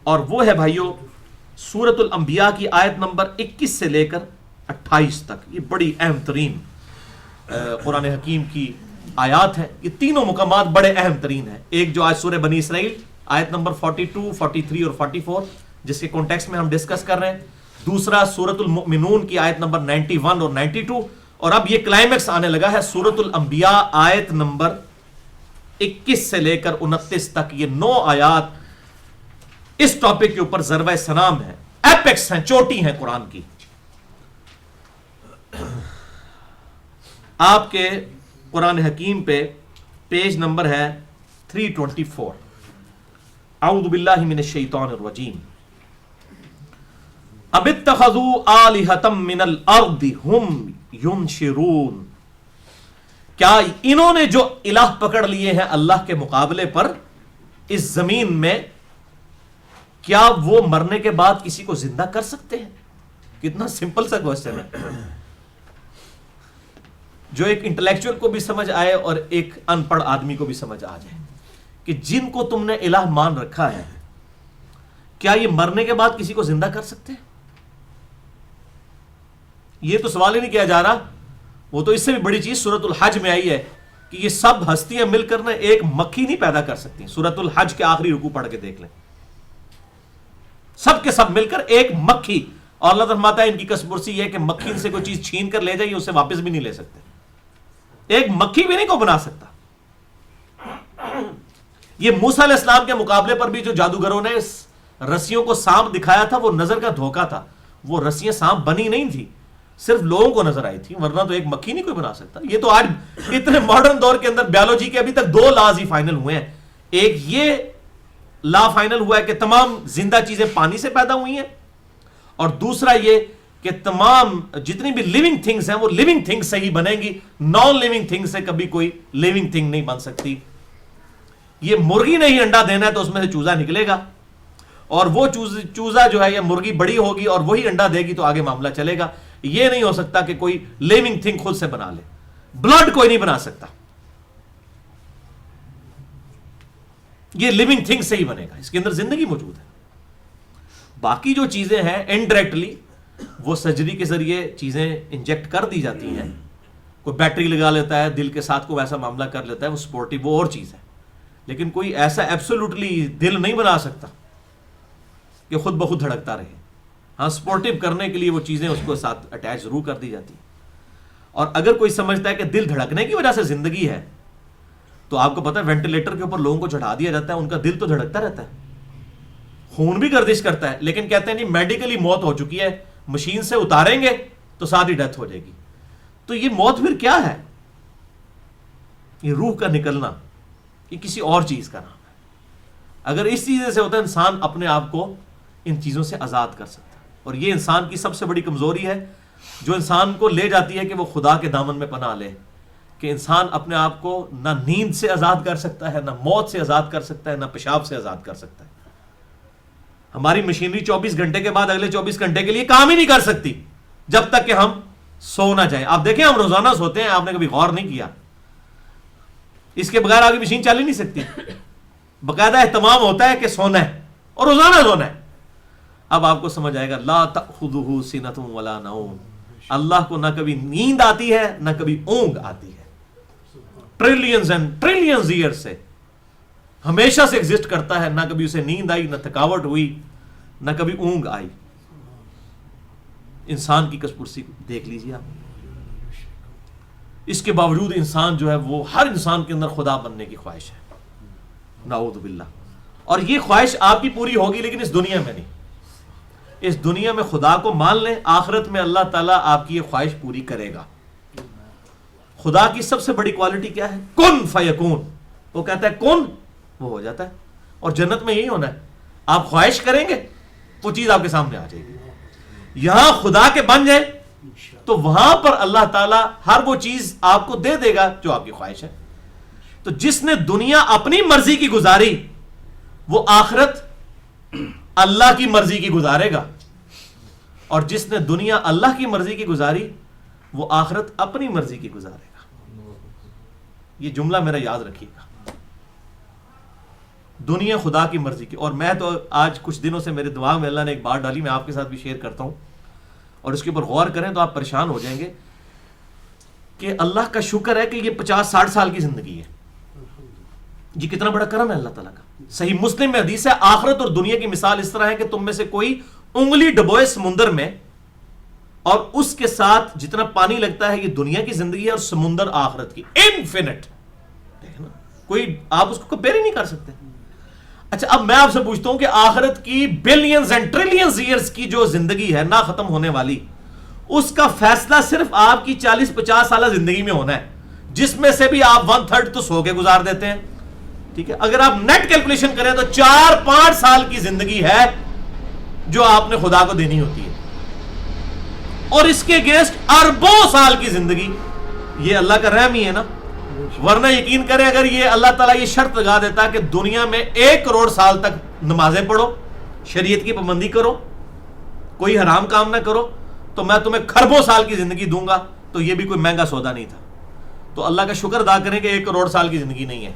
اور وہ ہے بھائیو سورۃ الانبیاء کی آیت نمبر 21 سے لے کر 28 تک۔ یہ بڑی اہم ترین قرآن حکیم کی آیات ہیں، یہ تینوں مقامات بڑے اہم ترین ہیں۔ ایک جو آج سورہ بنی اسرائیل آیت نمبر 42، 43 اور 44 جس کے کانٹیکسٹ میں ہم ڈسکس کر رہے ہیں، دوسرا سورۃ المؤمنون کی آیت نمبر 91 اور 92، اور اب یہ کلائمیکس آنے لگا ہے سورۃ الانبیاء آیت نمبر 21 سے لے کر 29 تک۔ یہ 9 آیات اس ٹاپک کے اوپر ضربہ سلام ہے، ایپیکس ہیں، چوٹی ہیں قرآن کی۔ آپ کے قرآن حکیم پہ پیج نمبر ہے 324۔ اعوذ باللہ من الشیطان الرجیم۔ اب اتخذوا آلہۃ من الارض ہم ینشرون، کیا انہوں نے جو الہ پکڑ لیے ہیں اللہ کے مقابلے پر اس زمین میں، کیا وہ مرنے کے بعد کسی کو زندہ کر سکتے ہیں؟ کتنا سمپل سا کوسچن ہے، جو ایک انٹلیکچوئل کو بھی سمجھ آئے اور ایک ان پڑھ آدمی کو بھی سمجھ آ جائے کہ جن کو تم نے الہ مان رکھا ہے کیا یہ مرنے کے بعد کسی کو زندہ کر سکتے ہیں؟ یہ تو سوال ہی نہیں کیا جا رہا، وہ تو اس سے بھی بڑی چیز سورۃ الحج میں آئی ہے کہ یہ سب ہستیاں مل کر نہ ایک مکھی نہیں پیدا کر سکتی۔ سورۃ الحج کے آخری رکوع پڑھ کے دیکھ لیں، سب کے سب مل کر ایک مکھی، اور اللہ فرماتا ہے ان کی کسبرسی یہ ہے کہ مکھی ان سے کوئی چیز چھین کر لے جائے اسے واپس بھی نہیں لے سکتے، ایک مکھی بھی نہیں کو بنا سکتا۔ یہ موسیٰ علیہ السلام کے مقابلے پر بھی جو جادوگروں نے اس رسیوں کو سانپ دکھایا تھا وہ نظر کا دھوکہ تھا، وہ رسیاں سانپ بنی نہیں تھی، صرف لوگوں کو نظر آئی تھی، ورنہ تو ایک مکھی نہیں کوئی بنا سکتا۔ یہ تو آج اتنے ماڈرن دور کے اندر بیولوجی کے ابھی تک 2 لاز ہی فائنل ہوئے ہیں، ایک یہ لا فائنل ہوا ہے کہ تمام زندہ چیزیں پانی سے پیدا ہوئی ہیں، اور دوسرا یہ کہ تمام جتنی بھی لیونگ تھنگز ہیں وہ لیونگ تھنگ سے ہی بنیں گی، نان لیونگ تھنگ سے کبھی کوئی لیونگ تھنگ نہیں بن سکتی۔ یہ مرغی نے ہی انڈا دینا ہے تو اس میں سے چوزا نکلے گا، اور وہ چوزا جو ہے یا مرغی بڑی ہوگی اور وہی انڈا دے گی تو آگے معاملہ چلے گا۔ یہ نہیں ہو سکتا کہ کوئی لیونگ تھنگ خود سے بنا لے، بلڈ کوئی نہیں بنا سکتا، یہ لیونگ تھنگ سے ہی بنے گا، اس کے اندر زندگی موجود ہے۔ باقی جو چیزیں ہیں انڈائریکٹلی وہ سرجری کے ذریعے چیزیں انجیکٹ کر دی جاتی ہیں، کوئی بیٹری لگا لیتا ہے دل کے ساتھ کو ویسا معاملہ کر لیتا ہے، وہ سپورٹیو وہ اور چیز ہے، لیکن کوئی ایسا ایبسولوٹلی دل نہیں بنا سکتا کہ خود بخود دھڑکتا رہے۔ ہاں سپورٹیو کرنے کے لیے وہ چیزیں اس کو ساتھ اٹیچ ضرور کر دی جاتی ہیں، اور اگر کوئی سمجھتا ہے کہ دل دھڑکنے کی وجہ سے زندگی ہے تو آپ کو پتہ ہے وینٹیلیٹر کے اوپر لوگوں کو چڑھا دیا جاتا ہے، ان کا دل تو دھڑکتا رہتا ہے، خون بھی گردش کرتا ہے، لیکن کہتے ہیں نہیں میڈیکلی موت ہو چکی ہے، مشین سے اتاریں گے تو ساتھ ہی ڈیتھ ہو جائے گی۔ تو یہ موت پھر کیا ہے؟ یہ روح کا نکلنا، یہ کسی اور چیز کا نام ہے۔ اگر اس چیز سے ہوتا ہے انسان اپنے آپ کو ان چیزوں سے آزاد کر سکتا ہے، اور یہ انسان کی سب سے بڑی کمزوری ہے جو انسان کو لے جاتی ہے کہ وہ خدا کے دامن میں پناہ لے، کہ انسان اپنے آپ کو نہ نیند سے آزاد کر سکتا ہے، نہ موت سے آزاد کر سکتا ہے، نہ پیشاب سے آزاد کر سکتا ہے۔ ہماری مشینری 24 گھنٹے کے بعد اگلے 24 گھنٹے کے لیے کام ہی نہیں کر سکتی جب تک کہ ہم سو نہ جائیں۔ آپ دیکھیں ہم روزانہ سوتے ہیں، آپ نے کبھی غور نہیں کیا، اس کے بغیر آگے مشین چل ہی نہیں سکتی، باقاعدہ اہتمام ہوتا ہے کہ سونا ہے اور روزانہ سونا ہے۔ اب آپ کو سمجھ آئے گا لا تأخذہ سنۃ ولا نوم، اللہ کو نہ کبھی نیند آتی ہے نہ کبھی اونگ آتی ہے، ٹریلینز اینڈ ٹریلینز ایئر سے ہمیشہ سے ایگزسٹ کرتا ہے، نہ کبھی اسے نیند آئی، نہ تھکاوٹ ہوئی، نہ کبھی اونگ آئی. انسان کی کسپرسی کو دیکھ لیجیے آپ. اس کے باوجود انسان جو ہے وہ ہر انسان کے اندر خدا بننے کی خواہش ہے، نعوذ باللہ. اور یہ خواہش آپ کی پوری ہوگی لیکن اس دنیا میں نہیں. اس دنیا میں خدا کو مان لیں، آخرت میں اللہ تعالیٰ آپ کی یہ خواہش پوری کرے گا. خدا کی سب سے بڑی کوالٹی کیا ہے؟ کن فیکون. وہ کہتا ہے کن، وہ ہو جاتا ہے. اور جنت میں یہی ہونا ہے، آپ خواہش کریں گے وہ چیز آپ کے سامنے آ جائے گی. یہاں خدا کے بن جائے تو وہاں پر اللہ تعالیٰ ہر وہ چیز آپ کو دے دے گا جو آپ کی خواہش ہے. تو جس نے دنیا اپنی مرضی کی گزاری وہ آخرت اللہ کی مرضی کی گزارے گا، اور جس نے دنیا اللہ کی مرضی کی گزاری وہ آخرت اپنی مرضی کی گزارے گا. یہ جملہ میرا یاد رکھیے گا، دنیا خدا کی مرضی کی. اور میں تو آج کچھ دنوں سے میرے دماغ میں اللہ نے ایک بات ڈالی، میں آپ کے ساتھ بھی شیئر کرتا ہوں، اور اس کے اوپر غور کریں تو آپ پریشان ہو جائیں گے کہ اللہ کا شکر ہے کہ یہ 50-60 سال کی زندگی ہے. یہ کتنا بڑا کرم ہے اللہ تعالیٰ کا. صحیح مسلم میں حدیث ہے، آخرت اور دنیا کی مثال اس طرح ہے کہ تم میں سے کوئی انگلی ڈبوئے سمندر میں اور اس کے ساتھ جتنا پانی لگتا ہے یہ دنیا کی زندگی ہے، اور سمندر آخرت کی انفینٹ. کوئی آپ اس کو کمپیئر ہی نہیں کر سکتے. اچھا اب میں آپ سے پوچھتا ہوں کہ آخرت کی بلینز اینڈ ٹریلینز ایئرز کی جو زندگی ہے نہ ختم ہونے والی، اس کا فیصلہ صرف آپ کی 40-50 سالہ زندگی میں ہونا ہے، جس میں سے بھی آپ 1/3 تو سو کے گزار دیتے ہیں. ٹھیک ہے، اگر آپ نیٹ کیلکولیشن کریں تو 4-5 سال کی زندگی ہے جو آپ نے خدا کو دینی ہوتی ہے، اور اس کے اگینسٹ اربوں سال کی زندگی. یہ اللہ کا رحم ہی ہے نا. ورنہ یقین کریں اگر یہ اللہ تعالیٰ یہ شرط لگا دیتا کہ دنیا میں 1 کروڑ سال تک نمازیں پڑھو، شریعت کی پابندی کرو، کوئی حرام کام نہ کرو، تو میں تمہیں کھربوں سال کی زندگی دوں گا، تو یہ بھی کوئی مہنگا سودا نہیں تھا. تو اللہ کا شکر ادا کریں کہ 1 کروڑ سال کی زندگی نہیں ہے،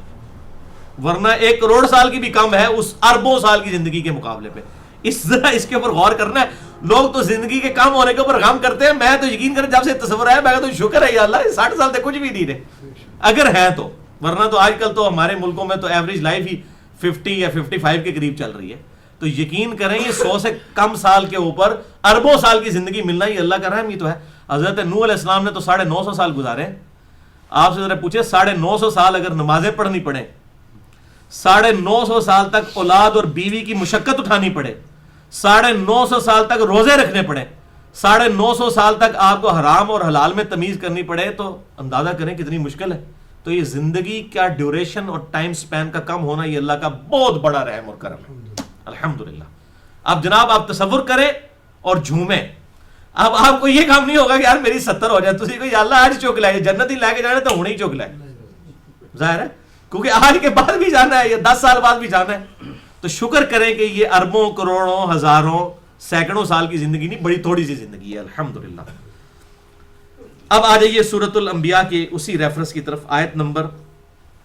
ورنہ 1 کروڑ سال کی بھی کم ہے اس اربوں سال کی زندگی کے مقابلے پہ. اس کے اوپر غور کرنا ہے. لوگ تو زندگی کے کم ہونے کے اوپر غم کرتے ہیں، میں تو یقین کریں جب سے تصور آیا میں تو شکر ہے یا اللہ 60 سال تک کچھ بھی نہیں رہے اگر ہے تو. ورنہ تو آج کل تو ہمارے ملکوں میں تو ایوریج لائف ہی 50 یا 55 کے قریب چل رہی ہے. تو یقین کریں یہ 100 سے کم سال کے اوپر اربوں سال کی زندگی ملنا یہ اللہ کا رحم ہی تو ہے. حضرت نوح علیہ السلام نے تو 950 سال گزارے. آپ سے ذرا پوچھے 950 سال اگر نمازیں پڑھنی پڑے، 950 سال تک اولاد اور بیوی کی مشقت اٹھانی پڑے، 950 سال تک روزے رکھنے پڑے، 950 سال تک آپ کو حرام اور حلال میں تمیز کرنی پڑے، تو اندازہ کریں کتنی مشکل ہے. تو یہ زندگی کا ڈیوریشن اور ٹائم سپین کا کم ہونا یہ اللہ کا بہت بڑا رحم اور کرم ہے. الحمدللہ. اب جناب آپ تصور کریں اور جھومیں. اب آپ کو یہ کام نہیں ہوگا کہ یار میری 70 ہو جائے، تسی کو یا اللہ آج چوک لائے، جنت ہی لے کے جانا تو ہونے ہی چوک لائے. ظاہر ہے کیونکہ آج کے بعد بھی جانا ہے، یا 10 سال بعد بھی جانا ہے. تو شکر کریں کہ یہ اربوں کروڑوں ہزاروں سینکڑوں سال کی زندگی نہیں، بڑی تھوڑی سی زندگی ہے. الحمدللہ. اب آ جائیے سورۃ الانبیاء کے اسی ریفرنس کی طرف، آیت نمبر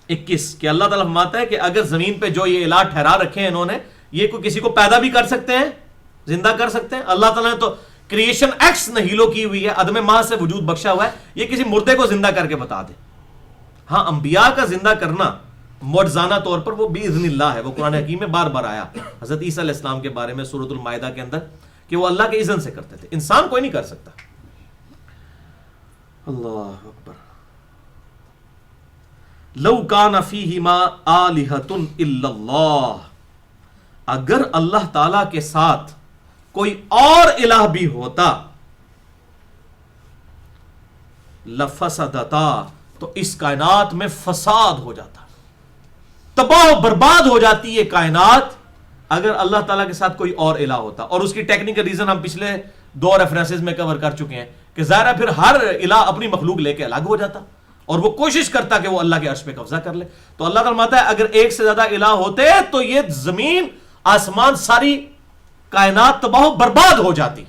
21 کہ اللہ تعالیٰ فرماتا ہے کہ اگر زمین پہ جو یہ الہ ٹھہرا رکھے ہیں انہوں نے، یہ کوئی کسی کو پیدا بھی کر سکتے ہیں، زندہ کر سکتے ہیں. اللہ تعالیٰ نے تو کریشن ایکس نہیلو کی ہوئی ہے، عدم ماں سے وجود بخشا ہوا ہے. یہ کسی مردے کو زندہ کر کے بتا دے. ہاں انبیاء کا زندہ کرنا معجزانہ طور پر وہ باذن اللہ ہے، وہ قرآن حکیم میں بار بار آیا حضرت عیسیٰ علیہ السلام کے بارے میں سورۃ المائدہ کے اندر کہ وہ اللہ کے اذن سے کرتے تھے. انسان کوئی نہیں کر سکتا. اللہ اکبر. لو کان فیہما آلہۃ الا اللہ، اگر اللہ تعالی کے ساتھ کوئی اور الہ بھی ہوتا، لفسدتا، تو اس کائنات میں فساد ہو جاتا، تباہ و برباد ہو جاتی یہ کائنات اگر اللہ تعالیٰ کے ساتھ کوئی اور الہ ہوتا. اور اس کی ٹیکنیکل ریزن ہم پچھلے 2 ریفرنسز میں کور کر چکے ہیں کہ ظاہر پھر ہر الہ اپنی مخلوق لے کے الگ ہو جاتا اور وہ کوشش کرتا کہ وہ اللہ کے عرش پہ قبضہ کر لے. تو اللہ تعالیٰ فرماتا ہے اگر ایک سے زیادہ الہ ہوتے تو یہ زمین آسمان ساری کائنات تباہ و برباد ہو جاتی.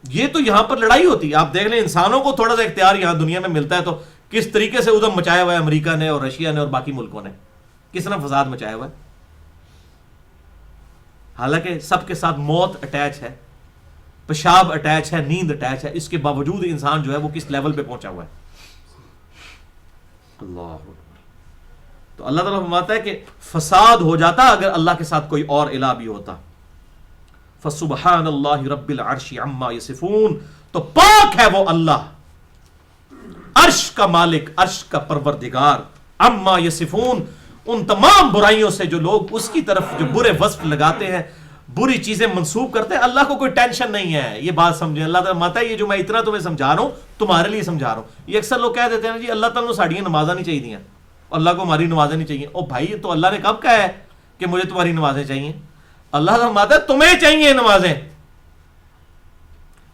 یہ تو یہاں پر لڑائی ہوتی. آپ دیکھ لیں انسانوں کو تھوڑا سا اختیار یہاں دنیا میں ملتا ہے تو کس طریقے سے ادھم مچایا ہوا ہے امریکہ نے اور رشیا نے اور باقی ملکوں نے، کس طرح فساد مچایا ہوا ہے. حالانکہ سب کے ساتھ موت اٹیچ ہے، پیشاب اٹیچ ہے، نیند اٹیچ ہے، اس کے باوجود انسان جو ہے وہ کس لیول پہ پہنچا ہوا ہے. اللہ اکبر. تو اللہ تعالیٰ فرماتا ہے کہ فساد ہو جاتا اگر اللہ کے ساتھ کوئی اور الہ بھی ہوتا. فسبحان اللہ رب العرش عما یصفون، تو پاک ہے وہ اللہ، عرش کا مالک، عرش کا پروردگار، عما یصفون، ان تمام برائیوں سے جو لوگ اس کی طرف جو برے وصف لگاتے ہیں، بری چیزیں منسوب کرتے ہیں. اللہ کو کوئی ٹینشن نہیں ہے. یہ بات سمجھیں، اللہ تعالیٰ ماتا ہے یہ جو میں اتنا تمہیں سمجھا رہا ہوں تمہارے لیے سمجھا رہا ہوں. یہ اکثر لوگ کہہ دیتے ہیں جی اللہ تعالیٰ نے ساڑیاں نمازیں نہیں چاہیے، اللہ کو ہماری نمازیں نہیں چاہیے. او بھائی تو اللہ نے کب کہا ہے کہ مجھے تمہاری نمازیں چاہیے؟ اللہ تعالیٰ ماتا ہے تمہیں چاہیے نمازیں،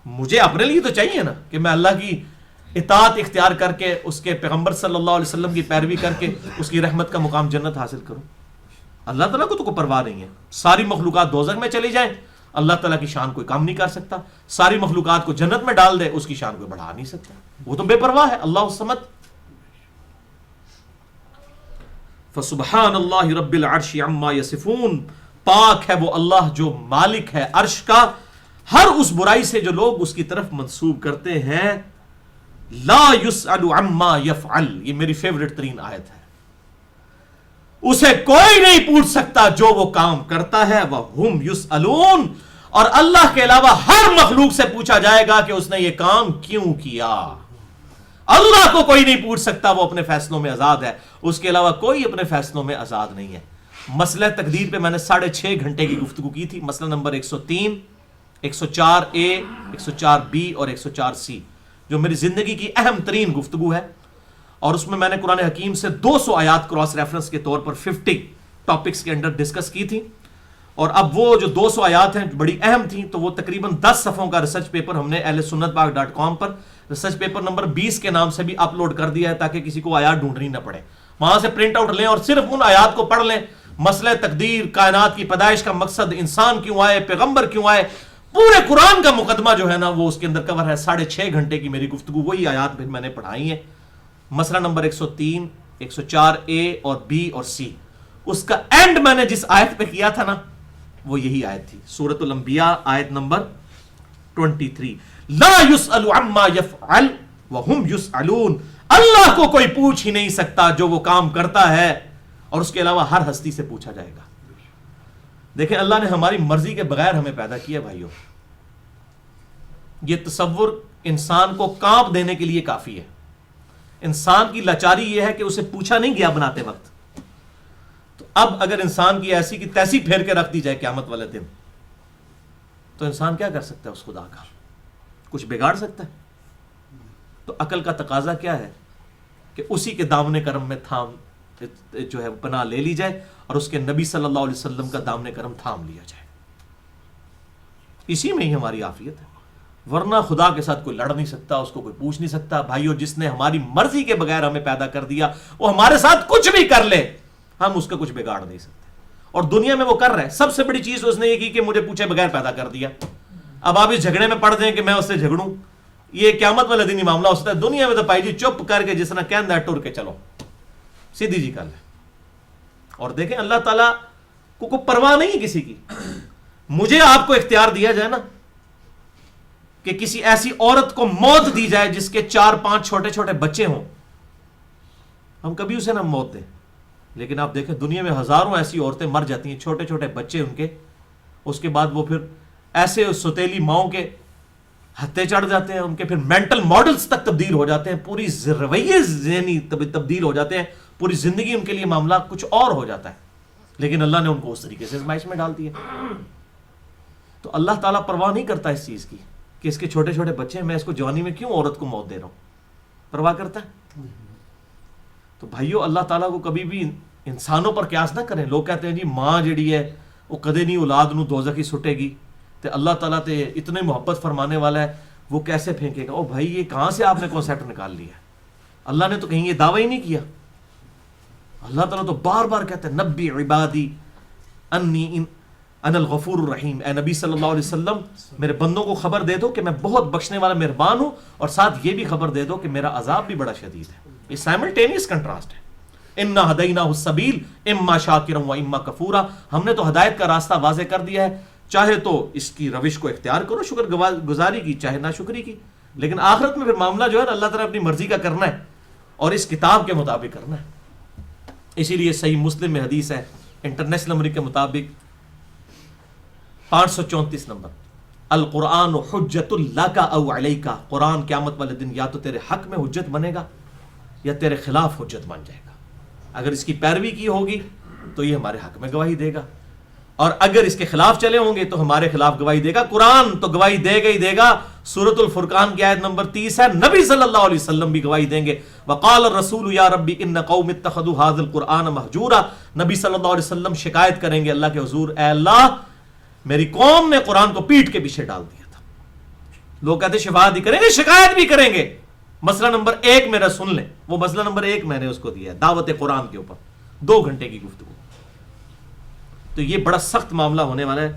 مجھے اپنے لیے تو چاہیے نا کہ میں اللہ کی اطاعت اختیار کر کے اس کے پیغمبر صلی اللہ علیہ وسلم کی پیروی کر کے اس کی رحمت کا مقام جنت حاصل کروں. اللہ تعالیٰ کو تو کوئی پرواہ نہیں ہے. ساری مخلوقات دوزخ میں چلی جائیں، اللہ تعالیٰ کی شان کوئی کم نہیں کر سکتا. ساری مخلوقات کو جنت میں ڈال دے، اس کی شان کوئی بڑھا نہیں سکتا. وہ تو بے پرواہ ہے. اللہ الصمد. فسبحان اللہ رب العرش عما یصفون، پاک ہے وہ اللہ جو مالک ہے عرش کا ہر اس برائی سے جو لوگ اس کی طرف منسوب کرتے ہیں. لا یسأل عما یفعل، یہ میری فیورٹ ترین آیت ہے. اسے کوئی نہیں پوچھ سکتا جو وہ کام کرتا ہے. وَهُمْ يُسْأَلُونَ، اور اللہ کے علاوہ ہر مخلوق سے پوچھا جائے گا کہ اس نے یہ کام کیوں کیا. اللہ کو کوئی نہیں پوچھ سکتا، وہ اپنے فیصلوں میں آزاد ہے. اس کے علاوہ کوئی اپنے فیصلوں میں آزاد نہیں ہے. مسئلہ تقدیر پہ میں نے 6.5 گھنٹے کی گفتگو کی تھی. مسئلہ نمبر 103، 104A، 104B اور 104C، جو میری زندگی کی اہم ترین گفتگو ہے. اور اس میں میں نے قرآن حکیم سے 200 آیات کراس ریفرنس کے طور پر 50 ٹاپکس کے اندر ڈسکس کی تھی. اور اب وہ جو 200 آیات ہیں بڑی اہم تھیں، تو وہ تقریباً 10 صفحوں کا ریسرچ پیپر ہم نے ahlsunnatpak.com پر ریسرچ پیپر نمبر 20 کے نام سے بھی اپلوڈ کر دیا ہے، تاکہ کسی کو آیات ڈھونڈنی نہ پڑے. وہاں سے پرنٹ آؤٹ لیں اور صرف ان آیات کو پڑھ لیں. مسئلہ تقدیر، کائنات کی پیدائش کا مقصد، انسان کیوں آئے، پیغمبر کیوں آئے، پورے قرآن کا مقدمہ جو ہے نا وہ اس کے اندر کور ہے. 6.5 گھنٹے کی میری گفتگو، وہی آیات پھر میں نے پڑھائی ہیں. مسئلہ نمبر 103، 104A اور B اور C. اس کا اینڈ میں نے جس آیت پہ کیا تھا نا وہ یہی آیت تھی، سورۃ الانبیاء آیت نمبر 23. لا یسأل عما یفعل وہم یسألون، اللہ کو کوئی پوچھ ہی نہیں سکتا جو وہ کام کرتا ہے، اور اس کے علاوہ ہر ہستی سے پوچھا جائے گا. دیکھیں اللہ نے ہماری مرضی کے بغیر ہمیں پیدا کیا بھائیوں. یہ تصور انسان کو کانپ دینے کے لیے کافی ہے. انسان کی لاچاری یہ ہے کہ اسے پوچھا نہیں گیا بناتے وقت. تو اب اگر انسان کی ایسی کی تیسی پھیر کے رکھ دی جائے قیامت والے دن، تو انسان کیا کر سکتا ہے اس خدا کا؟ کچھ بگاڑ سکتا ہے؟ تو عقل کا تقاضا کیا ہے کہ اسی کے دامن کرم میں تھام جو ہے پناہ لے لی جائے، اور اس کے نبی صلی اللہ علیہ وسلم کا دامن کرم تھام لیا جائے. اسی میں ہی ہماری عافیت ہے. ورنہ خدا کے ساتھ کوئی لڑ نہیں سکتا، اس کو کوئی پوچھ نہیں سکتا. بھائیو، جس نے ہماری مرضی کے بغیر ہمیں پیدا کر دیا، وہ ہمارے ساتھ کچھ بھی کر لے، ہم اس کا کچھ بگاڑ نہیں سکتے. اور دنیا میں وہ کر رہا ہے. سب سے بڑی چیز اس نے یہ کی کہ مجھے پوچھے بغیر پیدا کر دیا. اب آپ اس جھگڑے میں پڑ دیں کہ میں اس سے جھگڑوں، یہ قیامت والے دن ہی معاملہ ہو سکتا ہے. دنیا میں تو بھائی جی چپ کر کے جس طرح کہنا ہے ٹر کے چلو، سیدھی جی کر لیں. اور دیکھیں اللہ تعالیٰ کو کوئی پرواہ نہیں کسی کی. مجھے آپ کو اختیار دیا جائے نا کہ کسی ایسی عورت کو موت دی جائے جس کے 4-5 چھوٹے چھوٹے بچے ہوں، ہم کبھی اسے نہ موت دیں. لیکن آپ دیکھیں دنیا میں ہزاروں ایسی عورتیں مر جاتی ہیں، چھوٹے چھوٹے بچے ان کے، اس کے بعد وہ پھر ایسے ستیلی ماؤں کے ہتھے چڑھ جاتے ہیں، ان کے پھر مینٹل ماڈلز تک تبدیل ہو جاتے ہیں، پوری رویے ذہنی تبدیل ہو جاتے ہیں، پوری زندگی ان کے لیے معاملہ کچھ اور ہو جاتا ہے. لیکن اللہ نے ان کو اس طریقے سے آزمائش میں ڈال دیا. تو اللہ تعالیٰ پرواہ نہیں کرتا اس چیز کی کہ اس کے چھوٹے چھوٹے بچے ہیں، میں اس کو جوانی میں کیوں عورت کو موت دے رہا ہوں. پرواہ کرتا ہے؟ تو بھائیو اللہ تعالیٰ کو کبھی بھی انسانوں پر قیاس نہ کریں. لوگ کہتے ہیں جی ماں جڑی ہے وہ کدے نہیں اولاد نو دوزخ ہی سٹے گی، تے اللہ تعالیٰ تے اتنے محبت فرمانے والا ہے وہ کیسے پھینکے گا. او بھائی یہ کہاں سے آپ نے کانسیپٹ نکال لیا؟ اللہ نے تو کہیں یہ دعویٰ ہی نہیں کیا. اللہ تعالیٰ تو بار بار کہتے ہیں نبی عبادی انی انا الغفور الرحیم. اے نبی صلی اللہ علیہ وسلم میرے بندوں کو خبر دے دو کہ میں بہت بخشنے والا مہربان ہوں، اور ساتھ یہ بھی خبر دے دو کہ میرا عذاب بھی بڑا شدید ہے. یہ سائملٹینیس کنٹراسٹ ہے. انا ہدیناہ السبیل اما شاکرا و اما کفورا. ہم نے تو ہدایت کا راستہ واضح کر دیا ہے، چاہے تو اس کی روش کو اختیار کرو شکر گزاری کی، چاہے ناشکری کی. لیکن آخرت میں پھر معاملہ جو ہے نا اللہ تعالیٰ اپنی مرضی کا کرنا ہے اور اس کتاب کے مطابق کرنا ہے. اسی لیے صحیح مسلم میں حدیث ہے انٹرنیشنل نمبر کے مطابق 534 نمبر، القرآن حجت لک او علیک، قرآن قیامت والے دن یا تو تیرے حق میں حجت بنے گا یا تیرے خلاف حجت بن جائے گا. اگر اس کی پیروی کی ہوگی تو یہ ہمارے حق میں گواہی دے گا، اور اگر اس کے خلاف چلے ہوں گے تو ہمارے خلاف گواہی دے گا. قرآن تو گواہی دے گا ہی دے گا. سورۃ الفرقان کی آیت نمبر 30 ہے، نبی صلی اللہ علیہ وسلم بھی گواہی دیں گے. وقال الرسول یا ربی ان قوم اتخذوا هذا القرآن مہجورا، نبی صلی اللہ علیہ وسلم شکایت کریں گے اللہ کے حضور، اے اللہ میری قوم نے قرآن کو پیٹ کے پیچھے ڈال دیا تھا. لوگ کہتے شفاعت بھی کریں گے، شکایت بھی کریں گے. مسئلہ نمبر 1 میرا سن لیں، وہ مسئلہ نمبر 1 میں نے اس کو دیا ہے دعوت قرآن کے اوپر 2 گھنٹے کی گفتگو. تو یہ بڑا سخت معاملہ ہونے والا ہے.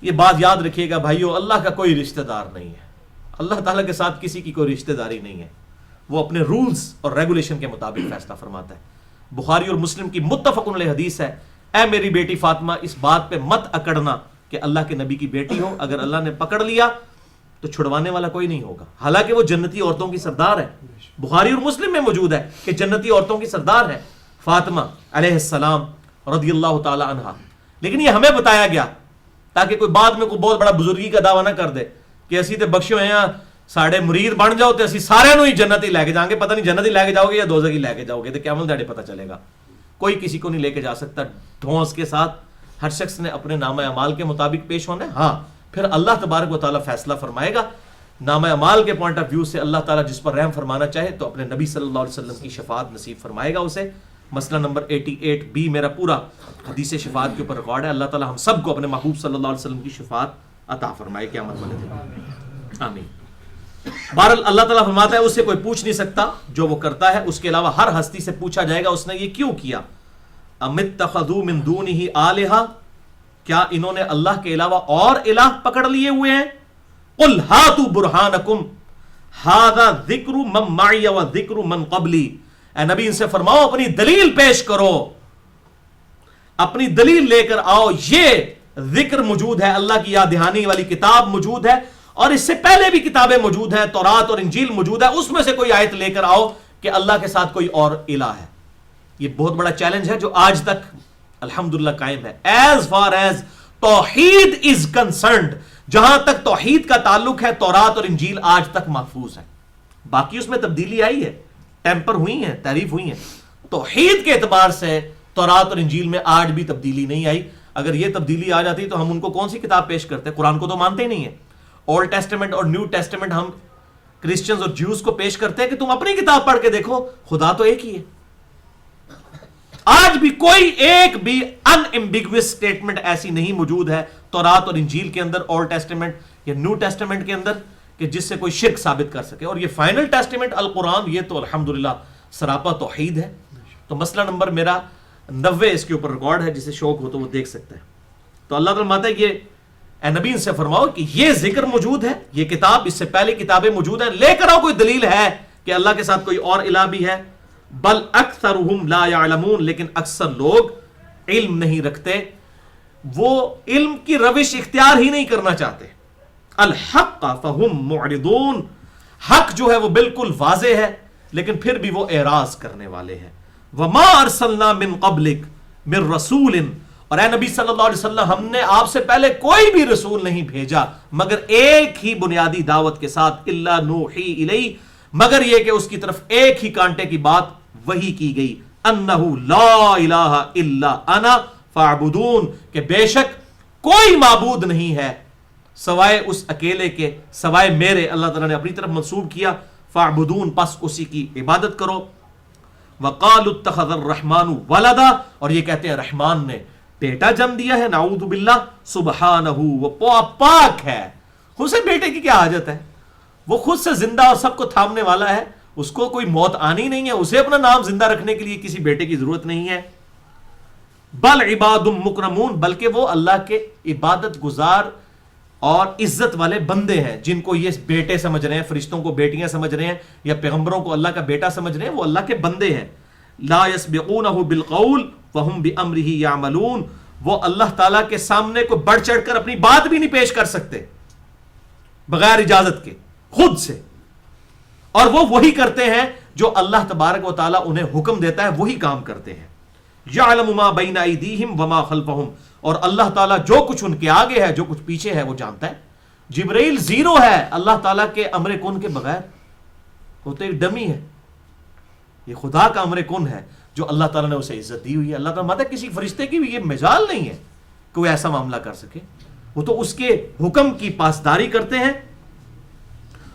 یہ بات یاد رکھیے گا بھائیو، اللہ کا کوئی رشتہ دار نہیں ہے، اللہ تعالیٰ کے ساتھ کسی کی کوئی رشتہ داری نہیں ہے. وہ اپنے رولز اور ریگولیشن کے مطابق فیصلہ فرماتا ہے. بخاری اور مسلم کی متفق علیہ حدیث ہے، اے میری بیٹی فاطمہ اس بات پہ مت اکڑنا کہ اللہ کے نبی کی بیٹی ہو، اگر اللہ نے پکڑ لیا تو چھڑوانے والا کوئی نہیں ہوگا. حالانکہ وہ جنتی عورتوں کی سردار ہے، بخاری اور مسلم میں موجود ہے کہ جنتی عورتوں کی سردار ہے فاطمہ علیہ السلام رضی اللہ تعالی عنہا. لیکن یہ ہمیں بتایا گیا تاکہ کوئی بعد میں کوئی بہت بڑا بزرگی کا دعویٰ نہ کر دے کہ اسی تے بخشے ہوئے ہیں، ساڑے مرید بن جاؤ تے اسی سارے نو ہی جنتی لے کے جائیں گے. پتہ نہیں جنتی لے کے جاؤ گے یا دوزخی لے کے جاؤ گے، تو قیامت دہاڑے پتہ چلے گا. کوئی کسی کو نہیں لے کے جا سکتا. ڈھونس کے ساتھ ہر شخص نے اپنے نامہ اعمال کے مطابق پیش ہونا ہے. ہاں پھر اللہ تبارک و تعالیٰ فیصلہ فرمائے گا. نامہ اعمال کے پوائنٹ آف ویو سے اللہ تعالیٰ جس پر رحم فرمانا چاہے تو اپنے نبی صلی اللہ علیہ وسلم کی شفاعت نصیب فرمائے گا اسے. مسئلہ نمبر 88B میرا پورا حدیث شفاعت کے اوپر ریکارڈ ہے. اللہ تعالیٰ ہم سب کو اپنے محبوب صلی اللہ علیہ وسلم کی شفاعت عطا فرمائے قیامت والے دن. آمین. بہرحال اللہ تعالیٰ فرماتا ہے اسے کوئی پوچھ نہیں سکتا جو وہ کرتا ہے. اس کے علاوہ ہر ہستی سے پوچھا جائے گا اس نے یہ کیوں کیا. ام اتخذوا من دونہ آلہہ، کیا انہوں نے اللہ کے علاوہ اور الہ پکڑ لیے ہوئے ہیں. قل ہاتوا برہانکم ھذا ذکر من معی و ذکر من قبلی، اے نبی ان سے فرماؤ اپنی دلیل پیش کرو، اپنی دلیل لے کر آؤ. یہ ذکر موجود ہے، اللہ کی یاد دہانی والی کتاب موجود ہے، اور اس سے پہلے بھی کتابیں موجود ہیں، تورات اور انجیل موجود ہے. اس میں سے کوئی آیت لے کر آؤ کہ اللہ کے ساتھ کوئی اور الہ ہے. یہ بہت بڑا چیلنج ہے جو آج تک الحمدللہ قائم ہے. ایز فار ایز توحید از کنسرنڈ، جہاں تک توحید کا تعلق ہے تورات اور انجیل آج تک محفوظ ہے. باقی اس میں تبدیلی آئی ہے، ٹیمپر ہوئی ہیں، تعریف ہوئی ہیں. توحید کے اعتبار سے تورات اور انجیل میں آج بھی تبدیلی نہیں آئی. اگر یہ تبدیلی آ جاتی تو ہم ان کو کون سی کتاب پیش کرتے؟ قرآن کو تو مانتے ہی نہیں ہیں. اولڈ ٹیسٹمنٹ اور نیو ٹیسٹمنٹ ہم کرسچنز اور جیوز کو پیش کرتے ہیں کہ تم اپنی کتاب پڑھ کے دیکھو، خدا تو ایک ہی ہے. آج بھی کوئی ایک بھی ان ایمبیگوس سٹیٹمنٹ ایسی نہیں موجود ہے تورات اور انجیل کے اندر، اولڈ ٹیسٹمنٹ یا نیو ٹیسٹمنٹ کے اندر، کہ جس سے کوئی شرک ثابت کر سکے. اور یہ فائنل ٹیسٹمنٹ القرآن، یہ تو الحمدللہ سراپا توحید ہے. تو مسئلہ نمبر میرا 90 اس کے اوپر ریکارڈ ہے، جسے شوق ہو تو وہ دیکھ سکتا ہے. تو اللہ تعالیٰ ماتا ہے یہ اے نبی ان سے فرماؤ کہ یہ ذکر موجود ہے، یہ کتاب، اس سے پہلے کتابیں موجود ہیں، لے کر آؤ کوئی دلیل ہے کہ اللہ کے ساتھ کوئی اور الہ بھی ہے. بل اکثرهم لا يعلمون، لیکن اکثر لوگ علم نہیں رکھتے، وہ علم کی روش اختیار ہی نہیں کرنا چاہتے. الحق فهم معرضون، حق جو ہے وہ بالکل واضح ہے لیکن پھر بھی وہ اعراض کرنے والے ہیں. وما ارسلنا من قبلک من رسول، اور اے نبی صلی اللہ علیہ وسلم ہم نے آپ سے پہلے کوئی بھی رسول نہیں بھیجا مگر ایک ہی بنیادی دعوت کے ساتھ، الا نوحی الیہ، مگر یہ کہ اس کی طرف ایک ہی کانٹے کی بات وحی کی گئی، انہ لا الہ الا انا فاعبدون، کہ بے شک کوئی معبود نہیں ہے سوائے اس اکیلے کے، سوائے میرے. اللہ تعالیٰ نے اپنی طرف منسوب کیا فاعبدون، پس اسی کی عبادت کرو. وقالوا اتخذ الرحمن ولدا، اور یہ کہتے ہیں رحمان نے بیٹا جنم دیا ہے. نعوذ باللہ، سبحانہ، وہ پاک ہے، اسے بیٹے کی کیا حاجت ہے؟ وہ خود سے زندہ اور سب کو تھامنے والا ہے، اس کو کوئی موت آنی نہیں ہے، اسے اپنا نام زندہ رکھنے کے لیے کسی بیٹے کی ضرورت نہیں ہے. بل عباد مکرمون، بلکہ وہ اللہ کے عبادت گزار اور عزت والے بندے ہیں، جن کو یہ بیٹے سمجھ رہے ہیں، فرشتوں کو بیٹیاں سمجھ رہے ہیں یا پیغمبروں کو اللہ کا بیٹا سمجھ رہے ہیں، وہ اللہ کے بندے ہیں. لا یسبقونہ بالقول وہم بامرہ یعملون، وہ اللہ تعالیٰ کے سامنے کو بڑھ چڑھ کر اپنی بات بھی نہیں پیش کر سکتے بغیر اجازت کے، خود سے. اور وہ وہی کرتے ہیں جو اللہ تبارک و تعالیٰ انہیں حکم دیتا ہے، وہی کام کرتے ہیں. یعلم ما بین ایدیہم وما خلفہم، اور اللہ تعالیٰ جو کچھ ان کے آگے ہے جو کچھ پیچھے ہے وہ جانتا ہے. جبرائیل زیرو ہے اللہ تعالیٰ کے امر کن کے بغیر، وہ تو ایک ڈمی ہے. یہ خدا کا امر کن ہے جو اللہ تعالیٰ نے اسے عزت دی ہوئی ہے. اللہ تعالیٰ ماتا کسی فرشتے کی بھی یہ مجال نہیں ہے کہ وہ ایسا معاملہ کر سکے. وہ تو اس کے حکم کی پاسداری کرتے ہیں،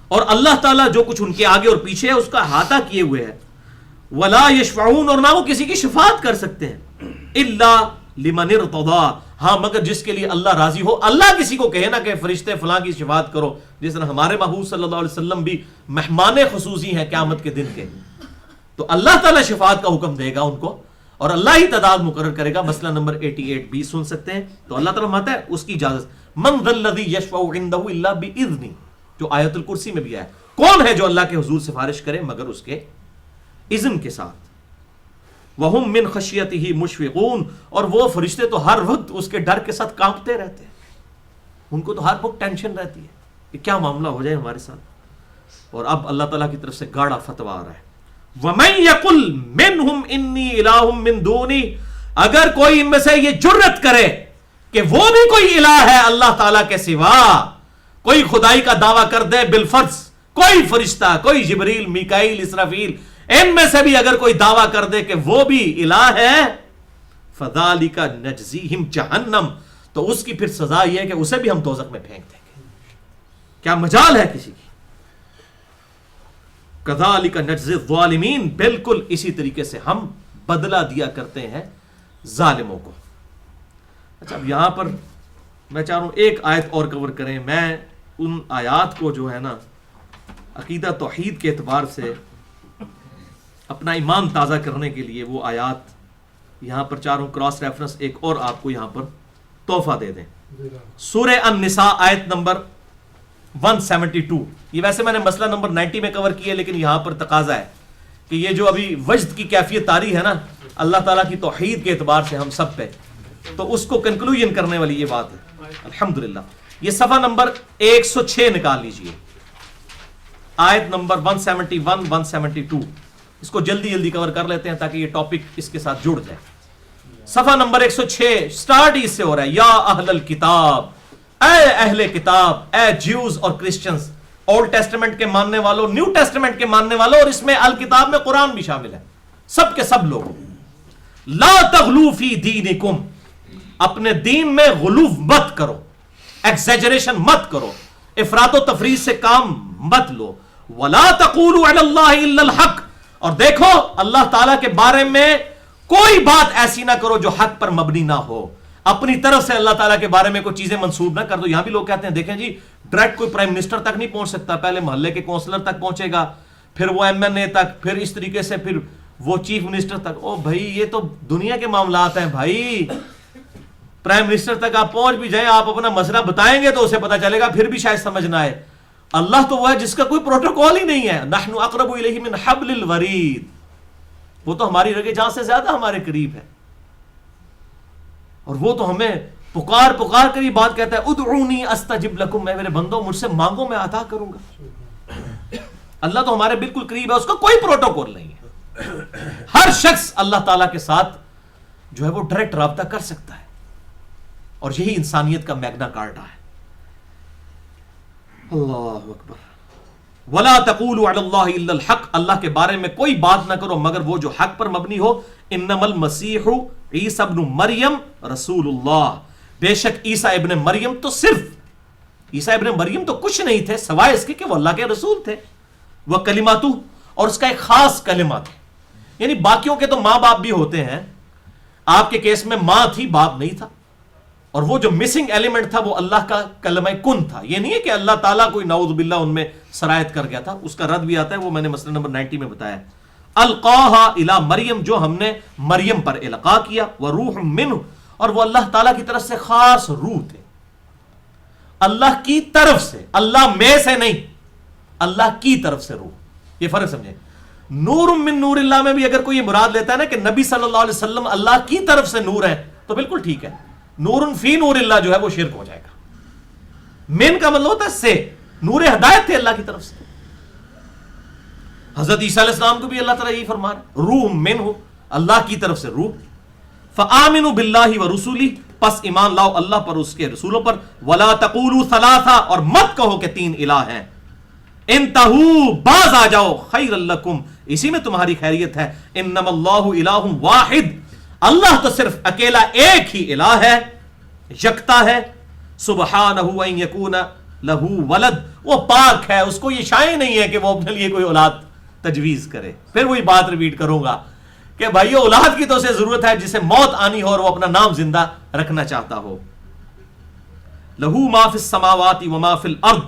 اور اللہ تعالیٰ جو کچھ ان کے آگے اور پیچھے ہے اس کا احاطہ کیے ہوئے ہے. ولا یشفعون، اور نہ وہ کسی کی شفاعت کر سکتے ہیں، الا لمن ارتضی، ہاں مگر جس کے لیے اللہ راضی ہو. اللہ کسی کو کہے نہ کہ فرشتے فلاں کی شفاعت کرو، جس طرح ہمارے محبوب صلی اللہ علیہ وسلم بھی مہمان خصوصی ہیں قیامت کے دن کے، تو اللہ تعالیٰ شفاعت کا حکم دے گا ان کو اور اللہ ہی تعداد مقرر کرے گا. مسئلہ نمبر 88B سن سکتے ہیں. تو اللہ تعالیٰ ماتا ہے اس کی اجازت. من ذا الذی یشفع عنده الا باذنہ، جو آیت الکرسی میں بھی ہے، کون ہے جو اللہ کے حضور سفارش کرے مگر اس کے اذن کے ساتھ. وہم من خشیتہ مشفقون، اور وہ فرشتے تو ہر وقت اس کے ڈر کے ساتھ کانپتے رہتے ہیں. ان کو تو ہر وقت ٹینشن رہتی ہے کہ کیا معاملہ ہو جائے ہمارے ساتھ. اور اب اللہ تعالیٰ کی طرف سے گاڑا فتویٰ آ رہا ہے. وَمَن يَقُلْ مِنْهُمْ إِنِّي إِلَٰهٌ مِّن دُونِهِ، اگر کوئی ان میں سے یہ جرت کرے کہ وہ بھی کوئی الہ ہے اللہ تعالیٰ کے سوا، کوئی خدائی کا دعویٰ کر دے بالفرض، کوئی فرشتہ، کوئی جبریل، میکائیل، اسرافیل، ان میں سے بھی اگر کوئی دعویٰ کر دے کہ وہ بھی الہ ہے، فَذَلِكَ نَجْزِيهِمْ جَهَنَّمْ، تو اس کی پھر سزا یہ ہے کہ اسے بھی ہم دوزخ میں پھینک دیں گے. کیا مجال ہے کسی کی؟ کذالک نجزی الظالمین، بالکل اسی طریقے سے ہم بدلہ دیا کرتے ہیں ظالموں کو. اچھا اب یہاں پر میں چاہ رہا ہوں ایک آیت اور کور کریں. میں ان آیات کو جو ہے نا عقیدہ توحید کے اعتبار سے اپنا ایمان تازہ کرنے کے لیے وہ آیات یہاں پر چاہ رہا ہوں کراس ریفرنس ایک اور آپ کو یہاں پر تحفہ دے دیں. سورہ النساء آیت نمبر 172. یہ ویسے میں نے مسئلہ نمبر 90 میں کور کیا، لیکن یہاں پر تقاضا ہے کہ یہ جو ابھی وجد کی کیفیت طاری ہے نا اللہ تعالیٰ کی توحید کے اعتبار سے ہم سب پہ، تو اس کو کنکلوژن کرنے والی یہ بات ہے. الحمدللہ یہ صفحہ نمبر 106 نکال لیجئے، آیت نمبر 171 172. اس کو جلدی جلدی کور کر لیتے ہیں تاکہ یہ ٹاپک اس کے ساتھ جڑ جائے. صفحہ نمبر 106 سٹارٹ اس سے ہو رہا ہے، یا اہل الکتاب، اے اہل کتاب، اے جیوز اور کرسچنز، اولڈ ٹیسٹمنٹ کے ماننے والوں، نیو ٹیسٹمنٹ کے ماننے والوں، اور اس میں الکتاب میں قرآن بھی شامل ہے، سب کے سب لوگ. لا تغلو فی دینکم، اپنے دین میں غلو مت کرو، ایکزیجریشن مت کرو، افراط و تفریط سے کام مت لو. ولا تقولوا علی اللہ الا الحق، اور دیکھو اللہ تعالیٰ کے بارے میں کوئی بات ایسی نہ کرو جو حق پر مبنی نہ ہو. اپنی طرف سے اللہ تعالیٰ کے بارے میں کوئی چیزیں منسوب نہ کر دو. یہاں بھی لوگ کہتے ہیں دیکھیں جی ڈائریکٹ کوئی پرائم منسٹر تک نہیں پہنچ سکتا، پہلے محلے کے کونسلر تک پہنچے گا، پھر وہ MNA تک، پھر اس طریقے سے پھر وہ چیف منسٹر تک. او بھائی یہ تو دنیا کے معاملات ہیں بھائی. پرائم منسٹر تک آپ پہنچ بھی جائیں، آپ اپنا مسئلہ بتائیں گے تو اسے پتا چلے گا، پھر بھی شاید سمجھ نہ آئے. اللہ تو وہ ہے جس کا کوئی پروٹوکول ہی نہیں ہے. نحن اقرب الیہ من حبل الورید، وہ تو ہماری رگے جان سے زیادہ ہمارے قریب ہے، اور وہ تو ہمیں پکار پکار کر یہ بات کہتا ہے، ادعونی استجب لکم، میں میرے بندوں مجھ سے مانگو میں عطا کروں گا. اللہ تو ہمارے بالکل قریب ہے، اس کا کوئی پروٹوکول نہیں ہے. ہر شخص اللہ تعالیٰ کے ساتھ جو ہے وہ ڈائریکٹ رابطہ کر سکتا ہے، اور یہی انسانیت کا میگنا کارٹا ہے. اللہ اکبر. ولا تقولوا علی اللہ الا الحق، اللہ کے بارے میں کوئی بات نہ کرو مگر وہ جو حق پر مبنی ہو. انما المسیح عیسی ابن مریم رسول اللہ، بے شک عیسیٰ ابن مریم تو صرف، عیسیٰ ابن مریم تو کچھ نہیں تھے سوائے اس کے کہ وہ اللہ کے رسول تھے. وہ کلماتو، اور اس کا ایک خاص کلمہ تھا. یعنی باقیوں کے تو ماں باپ بھی ہوتے ہیں، آپ کے کیس میں ماں تھی باپ نہیں تھا، اور وہ جو مسنگ ایلیمنٹ تھا وہ اللہ کا کلمہ کن تھا. یہ نہیں ہے کہ اللہ تعالیٰ کوئی نعوذ باللہ ان میں سرایت کر گیا تھا، اس کا رد بھی آتا ہے، وہ میں نے مسئلہ نمبر 90 میں بتایا. القاہا الی مریم، جو ہم نے مریم پر القاء کیا. وروح منہ، اور وہ اللہ تعالیٰ کی طرف سے خاص روح تھے، اللہ کی طرف سے، اللہ میں سے نہیں، اللہ کی طرف سے روح. یہ فرق سمجھیں. نور من نور اللہ میں بھی اگر کوئی یہ مراد لیتا ہے نا کہ نبی صلی اللہ علیہ وسلم اللہ کی طرف سے نور ہے تو بالکل ٹھیک ہے. نور فی نور اللہ جو ہے وہ شرک ہو جائے گا. من کا مطلب ہوتا ہے سے، نور ہدایت تھے اللہ کی طرف سے. حضرت عیسیٰ علیہ السلام کو بھی اللہ تعالیٰ یہی فرما رہا ہے، روح من ہو، اللہ کی طرف سے روح. فآمنوا باللہ ورسولہ، پس ایمان لاؤ اللہ پر اس کے رسولوں پر، ولا تقولوا ثلاثہ، اور مت کہو کہ تین الہ ہیں، انتہو باز آ جاؤ، خیر لکم، اسی میں تمہاری خیریت ہے، انما اللہ الہ واحد، اللہ تو صرف اکیلا ایک ہی الہ ہے، یکتا ہے، سبحانہ ان یکون لہ ولد، وہ پاک ہے، اس کو یہ شائع نہیں ہے کہ وہ اپنے لیے کوئی اولاد تجویز کرے۔ پھر وہی بات ریپیٹ کروں گا کہ بھائی اولاد کی تو اسے ضرورت ہے جسے موت آنی ہو اور وہ اپنا نام زندہ رکھنا چاہتا ہو۔ لہو ما فی السماوات و ما فی الارض،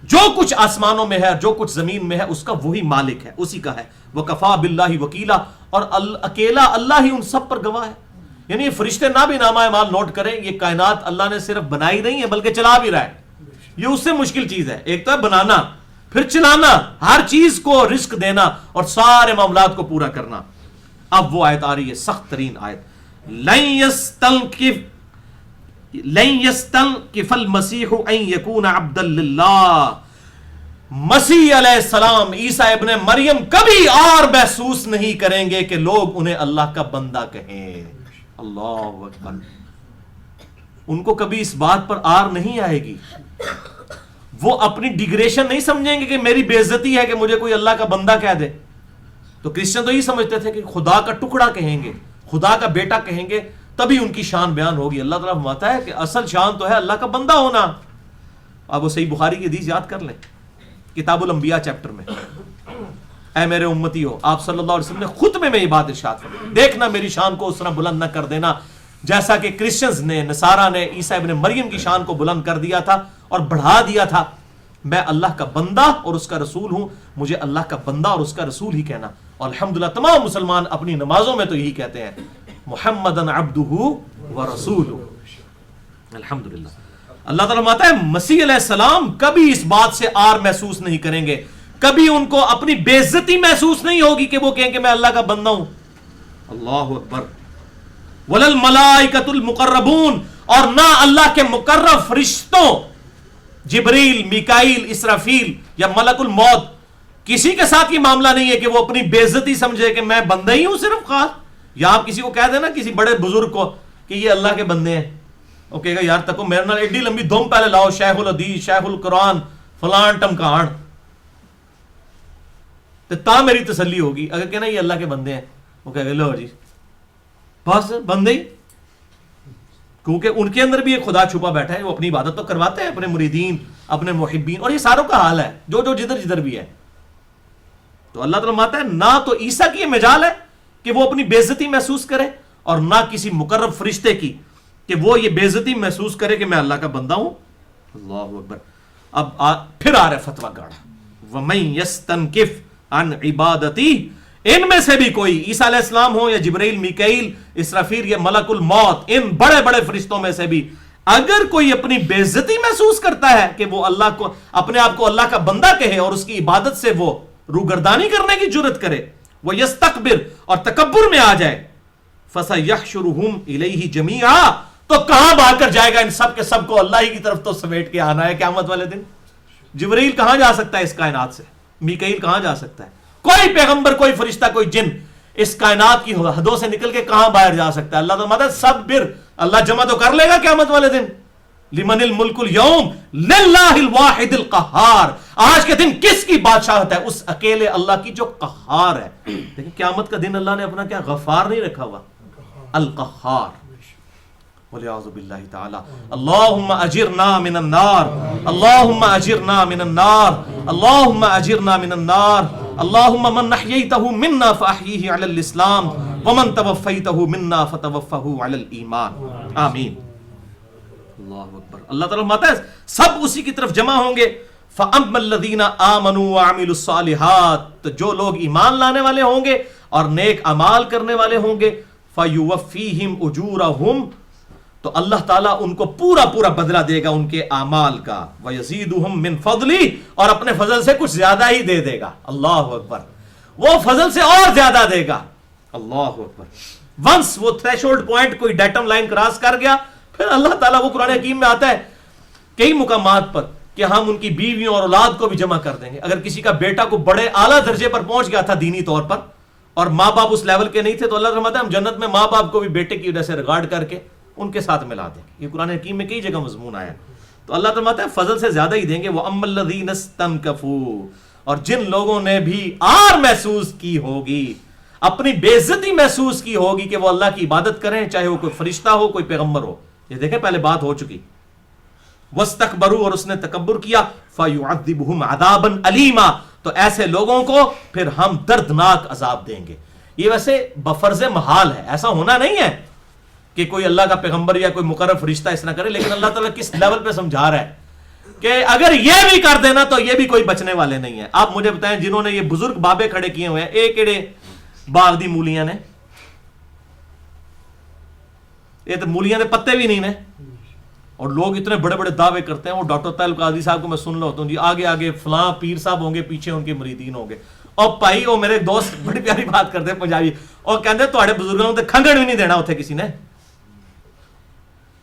جو کچھ آسمانوں میں ہے جو کچھ زمین میں ہے اس کا وہی مالک ہے، اسی کا ہے، وکفا باللہ وکیلا، اور اکیلا اللہ ہی ان سب پر گواہ ہے۔ یعنی یہ فرشتے نہ بھی نامہ اعمال نوٹ کریں، یہ کائنات اللہ نے صرف بنائی نہیں ہے بلکہ چلا بھی رہا ہے، یہ اس سے مشکل چیز ہے۔ ایک تو ہے بنانا، پھر چلانا، ہر چیز کو رزق دینا اور سارے معاملات کو پورا کرنا۔ اب وہ آیت آ رہی ہے، سخت ترین آیت، لن يستنكف المسيح ان يكون عبدا لله، مسیح علیہ السلام عیسیٰ ابن مریم کبھی اور محسوس نہیں کریں گے کہ لوگ انہیں اللہ کا بندہ کہیں۔ اللہ اکبر، ان کو کبھی اس بات پر آر نہیں آئے گی، وہ اپنی ڈیگریشن نہیں سمجھیں گے کہ میری بے عزتی ہے کہ مجھے کوئی اللہ کا بندہ کہہ دے۔ تو کرسچن تو یہ سمجھتے تھے کہ خدا کا ٹکڑا کہیں گے، خدا کا بیٹا کہیں گے تبھی ان کی شان بیان ہوگی۔ اللہ تعالیٰ فرماتا ہے کہ اصل شان تو ہے اللہ کا بندہ ہونا۔ اب وہ صحیح بخاری کی حدیث یاد کر لیں، کتاب الانبیاء چیپٹر میں، اے میرے امتی ہو، آپ صلی اللہ علیہ وسلم نے خطبے میں یہ بات ارشاد فرمائی، دیکھنا میری شان کو اس طرح بلند نہ کر دینا جیسا کہ کرسچنز نے، نصارہ نے عیسیٰ ابن مریم کی شان کو بلند کر دیا تھا اور بڑھا دیا تھا۔ میں اللہ کا بندہ اور اس کا رسول ہوں، مجھے اللہ کا بندہ اور اس کا رسول ہی کہنا۔ اور الحمدللہ تمام مسلمان اپنی نمازوں میں تو یہی کہتے ہیں، محمدن عبدہ ورسولہ۔ الحمدللہ اللہ تعالیٰ فرماتا ہے مسیح علیہ السلام کبھی اس بات سے آر محسوس نہیں کریں گے، کبھی ان کو اپنی بے عزتی محسوس نہیں ہوگی کہ وہ کہیں کہ میں اللہ کا بندہ ہوں۔ اللہ اکبر۔ وَلَلْمَلَائِكَةُ الْمُقَرَّبُونَ، اور نہ اللہ کے مقرب فرشتوں جبریل، میکائیل، اسرافیل یا ملک الموت، کسی کے ساتھ یہ معاملہ نہیں ہے کہ وہ اپنی بے عزتی سمجھے کہ میں بندہ ہی ہوں صرف خاص۔ یا آپ کسی کو کہہ دینا، کسی بڑے بزرگ کو کہ یہ اللہ کے بندے ہیں، وہ کہے گا یار تکو میرے نال ایڈی لمبی دم پہلے لاؤ، شیخ الحدیث، شیخ القرآن، فلان ٹمکان، تو تا میری تسلی ہوگی۔ اگر کہنا یہ اللہ کے بندے ہیں، وہ کہے گا لو جی بس بندے ہی، کیونکہ ان کے اندر بھی ایک خدا چھپا بیٹھا ہے، وہ اپنی عبادت تو کرواتے ہیں اپنے مریدین، اپنے محبین، اور یہ ساروں کا حال ہے جو جدھر جدھر بھی ہے۔ تو اللہ تعالیٰ فرماتا ہے نہ تو عیسیٰ کی یہ مجال ہے کہ وہ اپنی بے عزتی محسوس کرے، اور نہ کسی مقرب فرشتے کی کہ وہ یہ بے عزتی محسوس کرے کہ میں اللہ کا بندہ ہوں۔ اللہ اکبر۔ اب پھر آ رہا فتویٰ گاڑا، وَمَن يَسْتَنْكِفْ عَنْ عِبَادَتِهِ، ان میں سے بھی کوئی، عیسیٰ علیہ السلام ہو یا جبرائیل، میکائیل، اسرافیل یا ملک الموت، ان بڑے بڑے فرشتوں میں سے بھی اگر کوئی اپنی بے عزتی محسوس کرتا ہے کہ وہ اللہ کو، اپنے آپ کو اللہ کا بندہ کہے اور اس کی عبادت سے وہ روگردانی کرنے کی جرت کرے، وہ یستکبر، اور تکبر میں آ جائے، فَسَيَحْشُرُهُمْ إِلَيْهِ جَمِيعًا، تو کہاں بھاگ کر جائے گا؟ ان سب کے سب کو اللہ ہی کی طرف تو سمیٹ کے آنا ہے قیامت والے دن۔ جبرائیل کہاں جا سکتا ہے اس کائنات سے؟ میکائیل کہاں جا سکتا ہے؟ کوئی پیغمبر، کوئی فرشتہ، کوئی جن اس کائنات کی حدوں سے نکل کے کہاں باہر جا سکتا ہے؟ اللہ تعالیٰ صبر، اللہ جمع تو کر لے گا قیامت والے دن۔ لمن الملک اليوم للہ الواحد القہار، آج کے دن کس کی بادشاہت ہے؟ اس اکیلے اللہ کی جو قہار ہے۔ لیکن قیامت کا دن اللہ نے اپنا کیا غفار نہیں رکھا ہوا، القہار، والعیاذ باللہ تعالی۔ اللہم اجرنا من النار، اللہم اجرنا من النار، اللہم اجرنا من النار، اللہم من احییتہ منا فاحییہ علی الاسلام، ومن توفیتہ منا فتوفہ علی الایمان، آمین۔ اللہ اکبر۔ اللہ تعالیٰ فرماتا ہے سب اسی کی طرف جمع ہوں گے۔ فَأَمَّا الَّذِينَ آمَنُوا وَعَمِلُوا الصَّالِحَاتِ، تو جو لوگ ایمان لانے والے ہوں گے اور نیک اعمال کرنے والے ہوں گے، فَيُوَفِّيهِمْ أُجُورَهُمْ، تو اللہ تعالیٰ ان کو پورا پورا بدلہ دے گا ان کے اعمال کا، وَيَزِيدُهُمْ مِنْ فَضْلِهِ، اور اپنے فضل سے کچھ زیادہ ہی دے دے گا۔ اللہ اکبر، وہ فضل سے اور زیادہ دے گا۔ اللہ اکبر۔ ونس وہ تھریشولڈ پوائنٹ کوئی ڈیٹم لائن کراس کر گیا، پھر اللہ تعالیٰ، وہ قرآن حکیم میں آتا ہے کئی مقامات پر کہ ہم ان کی بیویوں اور اولاد کو بھی جمع کر دیں گے۔ اگر کسی کا بیٹا کو بڑے اعلیٰ درجے پر پہنچ گیا تھا دینی طور پر اور ماں باپ اس لیول کے نہیں تھے تو اللہ فرماتا ہے ہم جنت میں ماں باپ کو بھی بیٹے کی وجہ سے ریگارڈ کر کے ان کے ساتھ ملا دیں گے. یہ قرآن حکیم میں کئی جگہ مضمون آیا. تو اللہ فرماتا ہے فضل سے زیادہ ہی دیں گے. وَأَمَّا الَّذِينَ اسْتَنكَفُوا، اور جن لوگوں نے بھی آر محسوس کی ہوگی، اپنی بے عزتی محسوس کی ہوگی کہ وہ اللہ کی عبادت کریں، چاہے وہ کوئی فرشتہ ہو کوئی پیغمبر ہو. یہ دیکھیں پہلے بات ہو چکی. وَاسْتَكْبَرُوا، اور اس نے تکبر کیا. فَيُعَذِّبُهُمْ عَذَابًا عَلِيمًا، تو ایسے لوگوں کو پھر ہم دردناک عذاب دیں گے. یہ ویسے بفرض محال ہے، ایسا ہونا نہیں ہے کہ کوئی اللہ کا پیغمبر یا کوئی مقرر فرشتہ اس طرح کرے، لیکن اللہ تعالیٰ کس لیول پہ سمجھا رہا ہے کہ اگر یہ بھی کر دینا تو یہ بھی کوئی بچنے والے نہیں ہیں. آپ مجھے بتائیں جنہوں نے یہ بزرگ بابے کھڑے کیے ہوئے ہیں، ایک ایڑے باغ دی مولیاں نے، یہ تو مولیاں دے پتے بھی نہیں نے، اور لوگ اتنے بڑے بڑے دعوے کرتے ہیں. وہ ڈاکٹر طاہر القادری صاحب کو میں سن رہا ہوتا ہوں جی، آگے آگے فلاں پیر صاحب ہوں گے، پیچھے ان کے مریدین ہوں گے. اور بھائی وہ میرے دوست بڑی پیاری بات کرتے ہیں پنجابی، اور کہتے ہیں تھوڑے بزرگوں کو کھنگڑ بھی نہیں دینا اتنے کسی نے،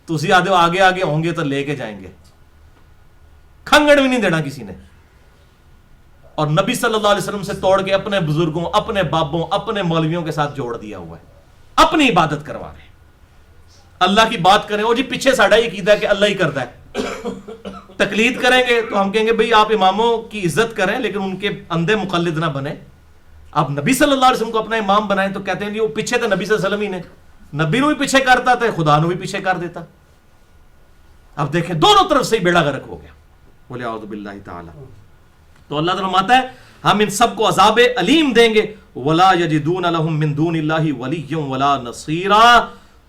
تسی آدھے آگے آگے ہوں گے تو لے کے جائیں گے، کھنگڑ بھی نہیں دینا کسی نے. اور نبی صلی اللہ علیہ وسلم سے توڑ کے اپنے بزرگوں، اپنے بابوں، اپنے مولویوں کے ساتھ جوڑ دیا ہوا ہے. اپنی عبادت کروا رہے ہیں. اللہ کی بات کریں، وہ جی پیچھے ساڑھا یہ قیدا ہے کہ اللہ ہی کرتا ہے. تقلید کریں گے تو ہم کہیں گے بھئی آپ اماموں کی عزت کریں لیکن ان کے اندھے مقلد نہ بنیں. آپ نبی صلی اللہ علیہ وسلم کو اپنا امام بنائیں تو کہتے ہیں جی وہ پیچھے تھے نبی صلی اللہ علیہ وسلم ہی نے، نبی نو بھی پیچھے کرتا تھا، خدا نو بھی پیچھے کر دیتا. اب دیکھیں دونوں طرف سے ہی بیڑا غرق ہو گیا. بولے اعوذ باللہ تعالی. تو اللہ تعالیٰ فرماتا ہے ہم ان سب کو عذاب علیم دیں گے. ولا یجدون لهم من دون اللہ ولیا ولا نصیرا،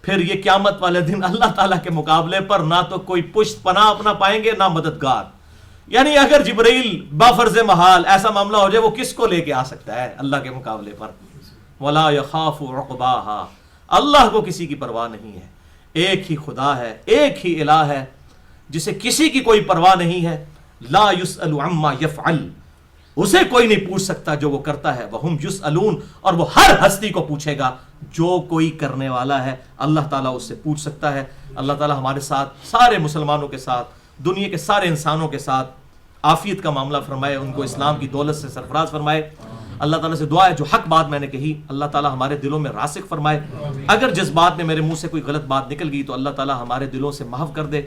پھر یہ قیامت والے دن اللہ تعالیٰ کے مقابلے پر نہ تو کوئی پشت پناہ اپنا پائیں گے نہ مددگار. یعنی اگر جبرائیل بفرض محال ایسا معاملہ ہو جائے وہ کس کو لے کے آ سکتا ہے اللہ کے مقابلے پر. ولا یخاف عقباہا، اللہ کو کسی کی پرواہ نہیں ہے. ایک ہی خدا ہے، ایک ہی الہ ہے جسے کسی کی کوئی پرواہ نہیں ہے. لا یسأل عما یفعل، اسے کوئی نہیں پوچھ سکتا جو وہ کرتا ہے. وہم یسألون، اور وہ ہر ہستی کو پوچھے گا جو کوئی کرنے والا ہے اللہ تعالیٰ اس سے پوچھ سکتا ہے. اللہ تعالیٰ ہمارے ساتھ، سارے مسلمانوں کے ساتھ، دنیا کے سارے انسانوں کے ساتھ عافیت کا معاملہ فرمائے، ان کو اسلام کی دولت سے سرفراز فرمائے. اللہ تعالیٰ سے دعا ہے جو حق بات میں نے کہی اللہ تعالیٰ ہمارے دلوں میں راسخ فرمائے. اگر جذبات میں میرے منہ سے کوئی غلط بات نکل گئی تو اللہ تعالیٰ ہمارے دلوں سے محو کر دے.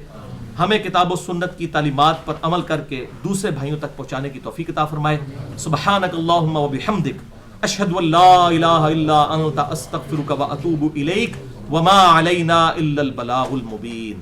ہمیں کتاب و سنت کی تعلیمات پر عمل کر کے دوسرے بھائیوں تک پہنچانے کی توفیق عطا فرمائے. سبحانک اللہم و بحمدک، اشہد ان لا الہ الا انت، استغفرک و اتوب الیک، وما علینا الا البلاغ المبین.